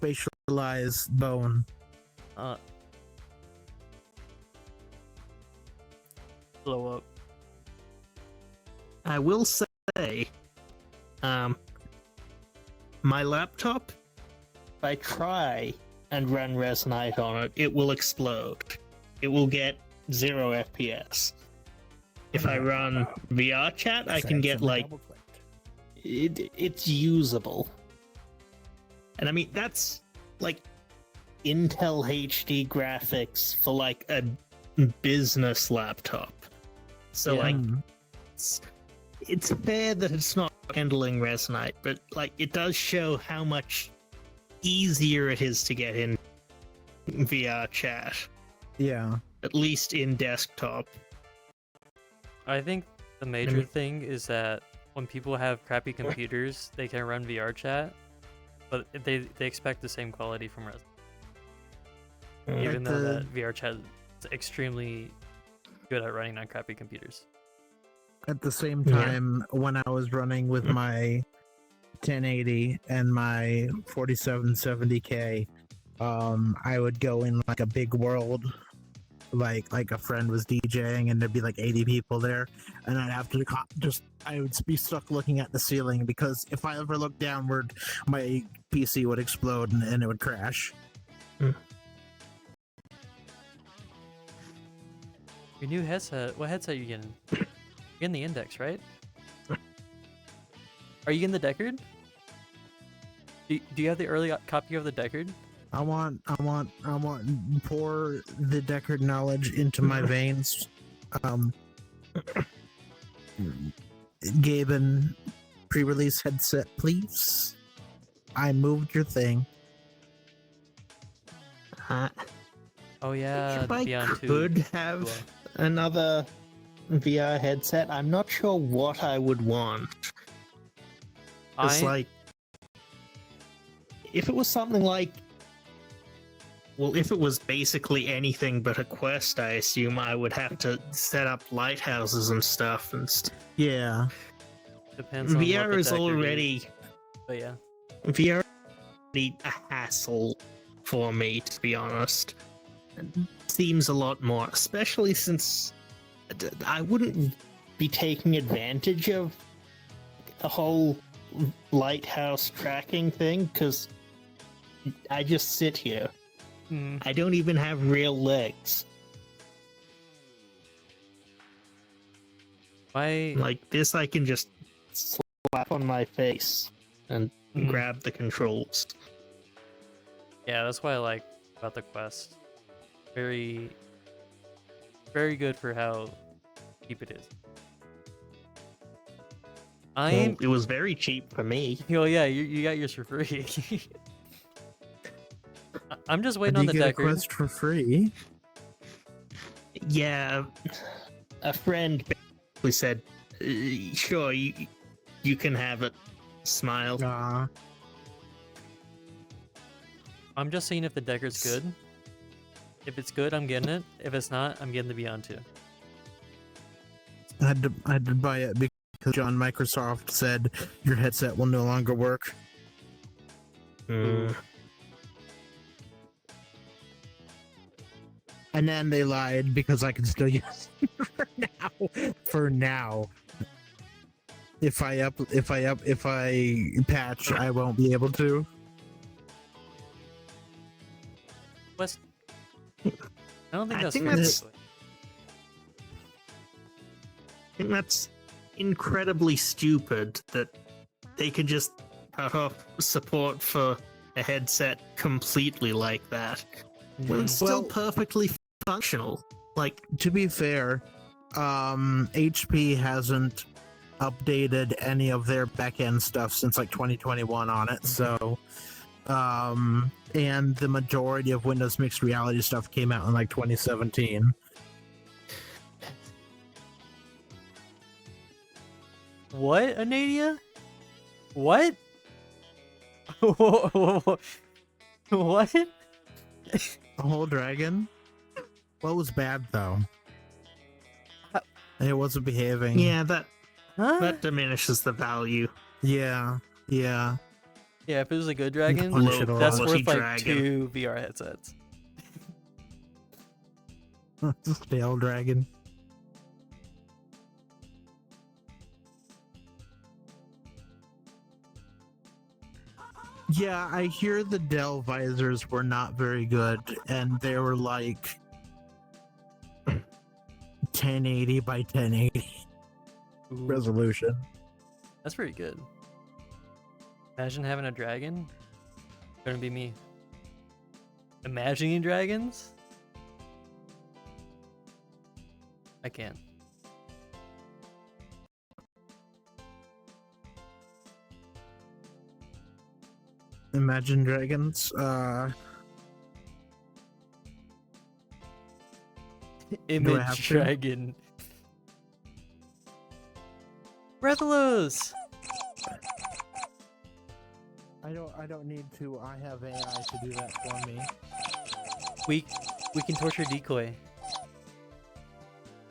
spatialized bone. Blow up. I will say, my laptop, if I try and run Resonite on it, it will explode. It will get 0 FPS. If I run VR chat, I can get like it's usable. And I mean that's like Intel HD graphics for like a business laptop. So Yeah. like it's fair that it's not handling Resonite, but like it does show how much easier it is to get in VR chat, Yeah. at least in desktop. I think the major thing is that when people have crappy computers, they can run VR chat, but they expect the same quality from Resident. Even though that VR chat is extremely good at running on crappy computers. At the same Yeah. time, when I was running with my 1080 and my 4770K, I would go in like a big world, like a friend was DJing, and there'd be like 80 people there, and I'd have to I would be stuck looking at the ceiling because if I ever looked downward, my PC would explode and it would crash. Your new headset. What headset are you getting? You're getting the Index, right? Are you getting the Deckard? Do you have the early copy of the Deckard? I want pour the Deckard knowledge into my veins. Gaben, pre-release headset, please. I moved your thing. Oh yeah, If the I Beyond 2. could have another VR headset, I'm not sure what I would want. It's like, if it was something like, well, if it was basically anything but a Quest, I assume I would have to set up lighthouses and stuff. Yeah. Depends on what VR the is Deckard already But yeah. VR is already a hassle for me, to be honest. It seems a lot more, especially since I wouldn't be taking advantage of the whole lighthouse tracking thing because I just sit here. I don't even have real legs. Like this, I can just slap on my face and grab the controls. Yeah, that's what I like about the Quest. Very, very good for how cheap it is. Well, it was very cheap for me. Oh yeah, you got yours for free. I'm just waiting on the Did you get a Deckard. Quest for free? Yeah, a friend basically said, "Sure, you can have it." Smile. I'm just seeing if the Deckard's good. If it's good, I'm getting it. If it's not, I'm getting the Beyond 2. I had to buy it because John Microsoft said your headset will no longer work. And then they lied because I can still use it for now. If I patch, I won't be able to. Quest. I don't think I that's think fair, that's- actually. I think that's incredibly stupid that they could just cut off support for a headset completely like that. When it's still Well- perfectly functional. Like, To be fair, HP hasn't updated any of their backend stuff since like 2021 on it, so and the majority of Windows Mixed Reality stuff came out in like 2017. What, Anadia? What? What? The whole dragon? What was bad though? It wasn't behaving. yeah, that Huh? that diminishes the value. Yeah. Yeah, if it was a good dragon, punish it a that's lot. worth like Dragon. 2 VR headsets. Stale dragon. Yeah, I hear the Dell visors were not very good, and they were like 1080 by 1080 Ooh, resolution. that's pretty good. Imagine having a dragon. Gonna be me. Imagining dragons? I can't. Imagine Dragons. Image have to? dragon. Rathalos! I don't need to. I have AI to do that for me. We can torture decoy.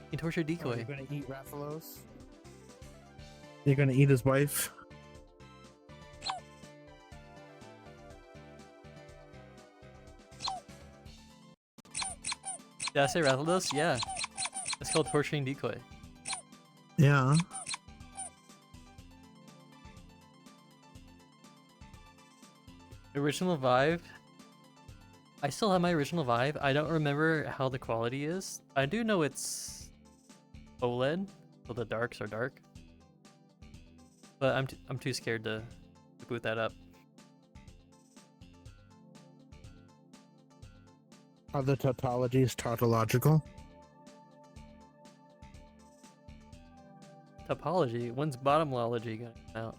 We can torture Are you decoy. gonna eat Rathalos? You're gonna eat his wife? Did I say Rathalos? Yeah. It's called torturing decoy. Yeah. Original Vive. I still have my original Vive. I don't remember how the quality is. I do know it's OLED, so the darks are dark. But I'm too scared to boot that up. Are the tautologies tautological? Topology. When's bottomology gonna come out?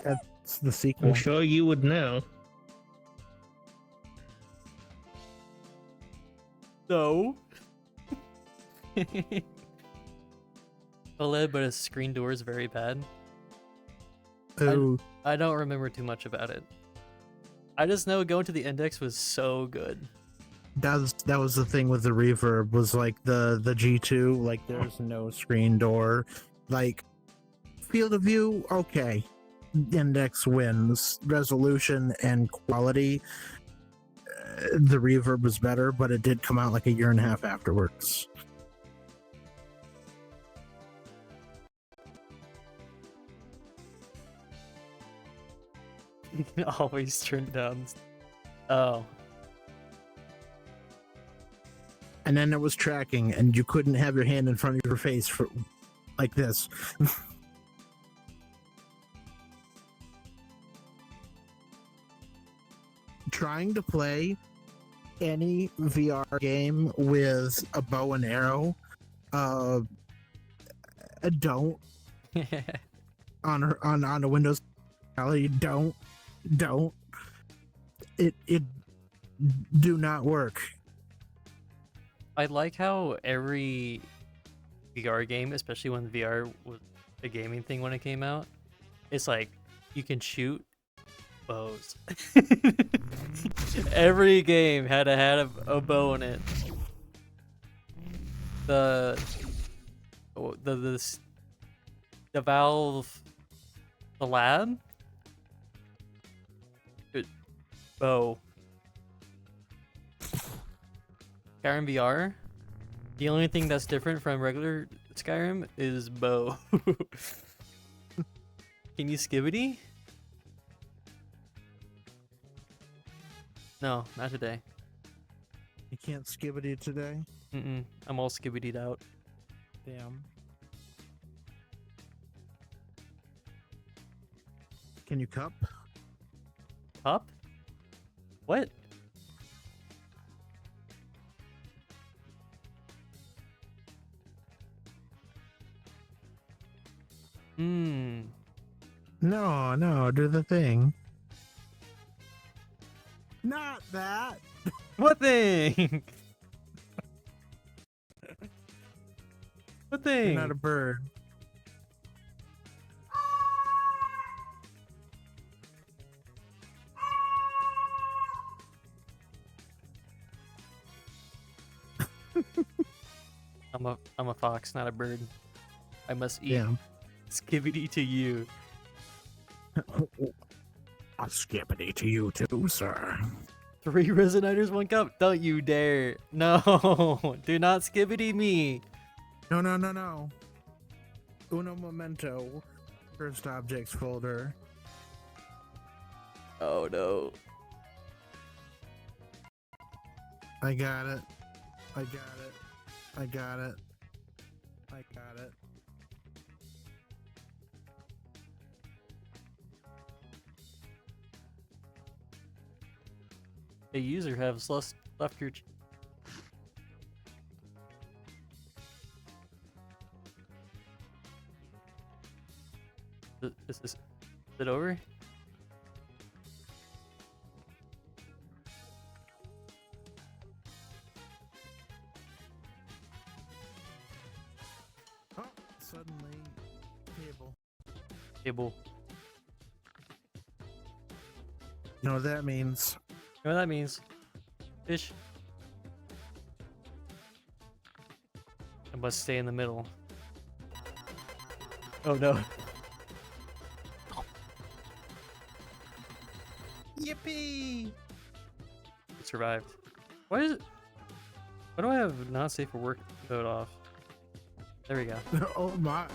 That's the sequel. I'm sure you would know. No. OLED, but a screen door is very bad. Oh, I don't remember too much about it. I just know going to the index was so good. that was the thing with the reverb, was like the G2, like there's no screen door. Like field of view, okay. Index wins. Resolution and quality, the reverb was better, but it did come out like a year and a half afterwards. Always turn down. Oh. And then it was tracking, and you couldn't have your hand in front of your face for like this. Trying to play any VR game with a bow and arrow, don't on a Windows. Don't it do not work. I like how every VR game, especially when VR was a gaming thing when it came out, it's like you can shoot bows. Every game had a bow in it. The Valve, the lab, good bow. Skyrim VR, the only thing that's different from regular Skyrim is bow. Can you skibbity? No, not today. You can't skibbity today. I'm all skibbitied out. Damn. Can you cup? Up? What? No, do the thing. Not that. What thing? What You're thing? not a bird. I'm a fox, not a bird. I must eat Yeah. skibbity to you. A skippity to you too, sir. 3 Resonators, 1 cup. Don't you dare. No, do not skibbity me. No, no, no, no. Uno momento. First objects folder. Oh no. I got it. I got it. I got it. I got it. A user has left your. Is it over? Oh, suddenly, table. Table. You know what that means? You know what that means? Fish. I must stay in the middle. Oh no. Yippee! It survived. Why is it? Why do I have not safe for work mode off? There we go. Oh my.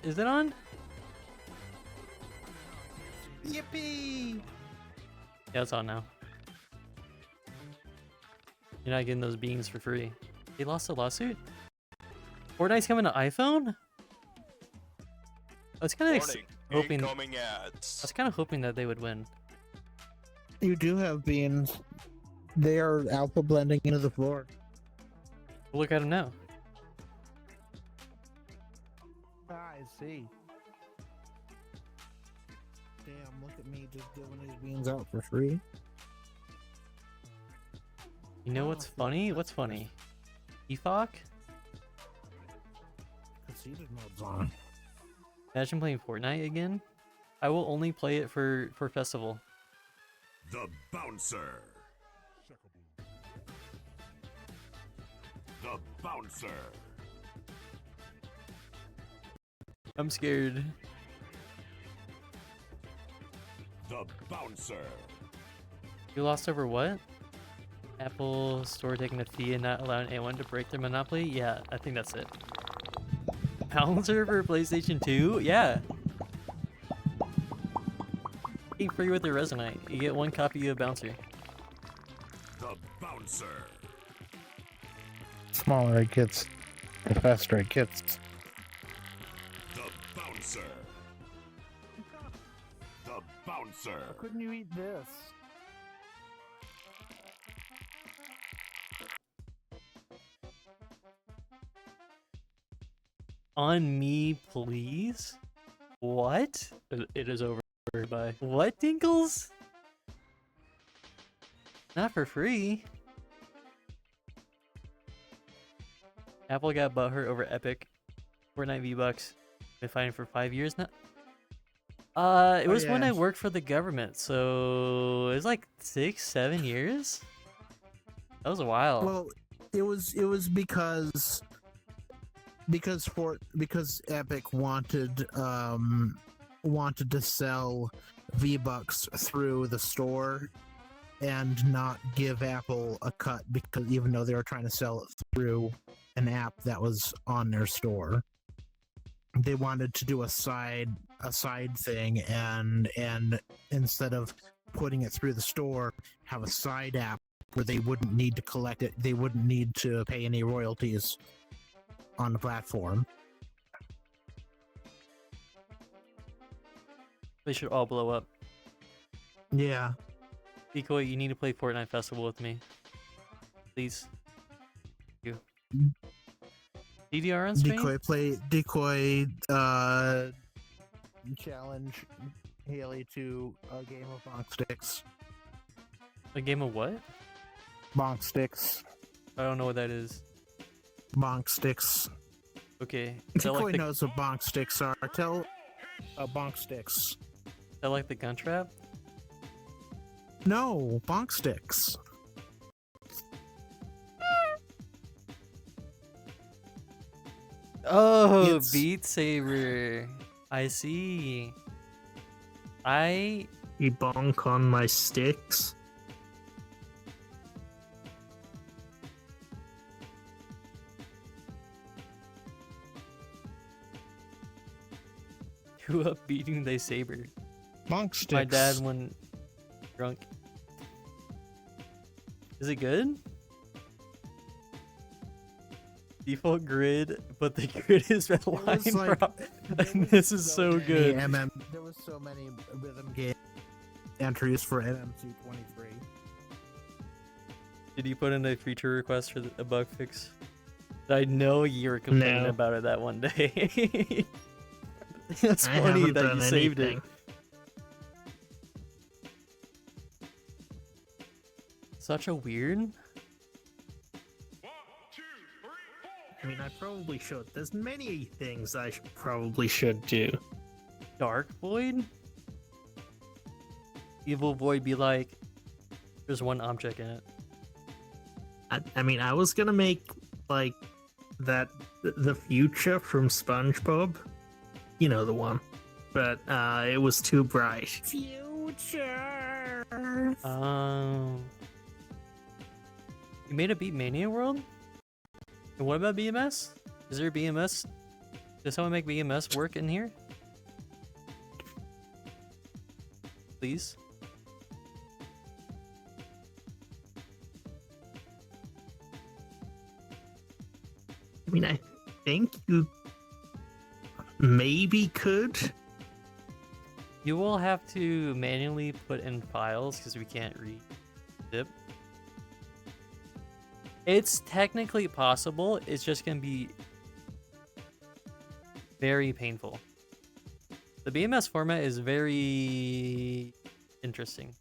Is it on? Yippee! Yeah, it's on now. You're not getting those beans for free. They lost a lawsuit? Fortnite's coming to iPhone? I was kind of Warning. hoping. I Incoming ads. was kind of hoping that they would win. You do have beans. They are alpha blending into the floor. But look at them now. I see. Damn, look at me just giving these beans out for free. You know what's funny? What's funny? EFOC? Conceded mode's on. Imagine playing Fortnite again. I will only play it for festival. The Bouncer. The Bouncer. I'm scared. The Bouncer. You lost over what? Apple Store taking a fee and not allowing anyone to break their monopoly? Yeah, I think that's it. Balancer for PlayStation 2? Yeah. Getting free with the Resonite. You get 1 copy of Bouncer. The Bouncer. Smaller it gets, the faster it gets. The Bouncer. The Bouncer. Couldn't you eat this? On me, please? What? It is over. Bye. What, Dinkles? Not for free. Apple got butthurt over Epic. Fortnite V-Bucks. Been fighting for 5 years now. It was when I worked for the government, so it was like 6-7 years. That was a while. Well, it was because Epic wanted to sell V-Bucks through the store and not give Apple a cut, because even though they were trying to sell it through an app that was on their store, they wanted to do a side thing and instead of putting it through the store, have a side app where they wouldn't need to collect it, they wouldn't need to pay any royalties on the platform. They should all blow up. Yeah. Decoy, you need to play Fortnite Festival with me. Please. You. DDR on stream? Decoy challenge Haley to a game of bonk sticks. A game of what? Bonk sticks. I don't know what that is. Bonk sticks. Okay. Decoy knows what bonk sticks are. Tell bonk sticks. Is that like the gun trap? No, bonk sticks. Oh, It's- Beat Saber. I see. I You bonk on my sticks. grew up beating the saber. Monk sticks. My dad when drunk. Is it good? Default grid, but the grid is red line. was like- prop. This is so many good. There was so many rhythm game entries for MMC 23. Did you put in a feature request for a bug fix? I know you were complaining No. about it that one day. It's I funny haven't that done you saved anything. it. Such a weird. I mean, I probably should. There's many things I probably should do. Dark Void? Evil Void be like, there's one object in it. I mean, I was gonna make like that the future from SpongeBob, you know the one, but it was too bright. Future. You made a Beat Mania world? And what about BMS? Is there BMS? Does someone make BMS work in here? Please? I mean, I think you maybe could. You will have to manually put in files because we can't read zip. It's technically possible, it's just gonna be very painful. The BMS format is very interesting.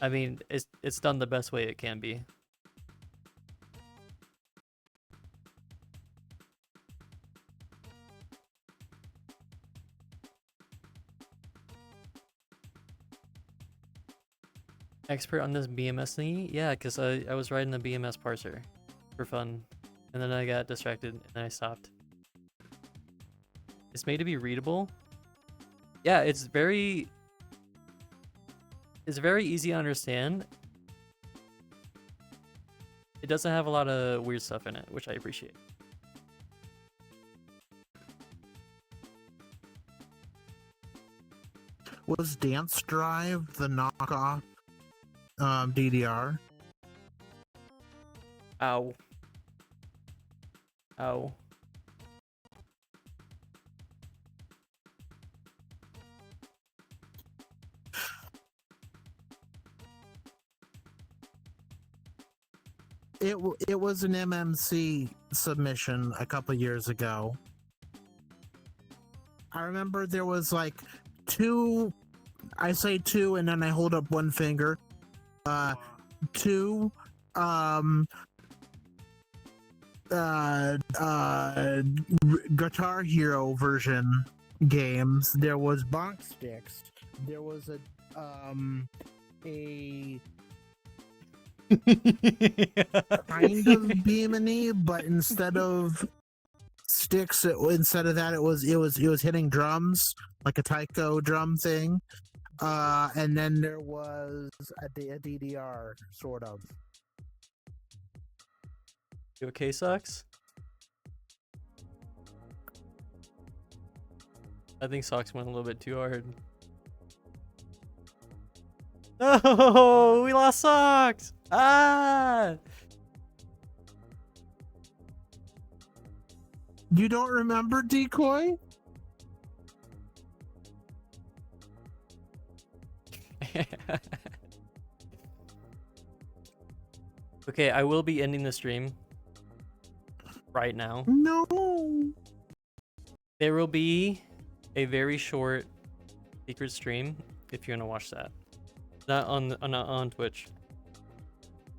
I mean, it's done the best way it can be. Expert on this BMS thingy? Yeah, because I was writing the BMS parser for fun, and then I got distracted, and then I stopped. It's made to be readable. Yeah, it's very easy to understand. It doesn't have a lot of weird stuff in it, which I appreciate. Was Dance Drive the knockoff DDR? Ow. Ow. It was an MMC submission a couple years ago. I remember there was like two. I say two, and then I hold up one finger. Two. Guitar Hero version games. There was Bonk Sticks. There was a kind of Beamany, but instead of sticks, instead of that, it was hitting drums like a taiko drum thing. And then there was a DDR sort of. You okay, Socks? I think Socks went a little bit too hard. No, we lost Socks. Ah. You don't remember Decoy? Okay, I will be ending the stream right now. No. There will be a very short secret stream if you want to watch that. Not on Twitch.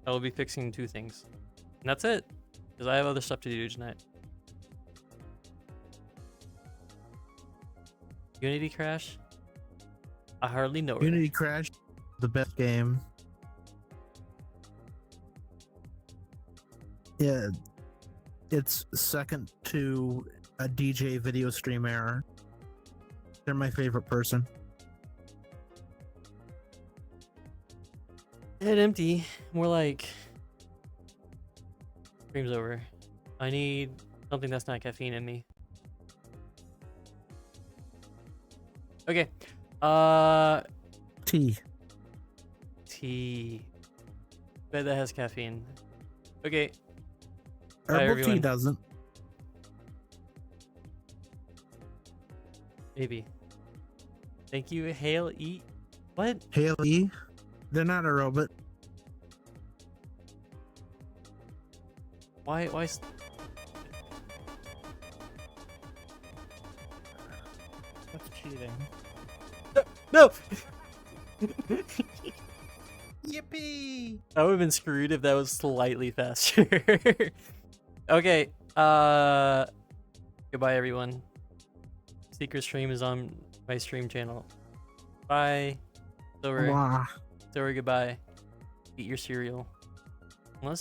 I will be fixing two things. And that's it. Because I have other stuff to do tonight. Unity Crash? I hardly know it. Unity Crash, the best game. Yeah. It's second to a DJ video stream error. They're my favorite person. Head empty. More like stream's over. I need something that's not caffeine in me. Okay. Tea. Tea. Bet that has caffeine. Okay. Bye, Herbal everyone. tea doesn't. Maybe. Thank you, Hail Eat. What? Haley, they're not a robot. Why? That's cheating. No! Yippee! I would have been screwed if that was slightly faster. Okay. Goodbye, everyone. Secret stream is on my stream channel. Bye. Silver. Wah. Silver, goodbye. Eat your cereal. Unless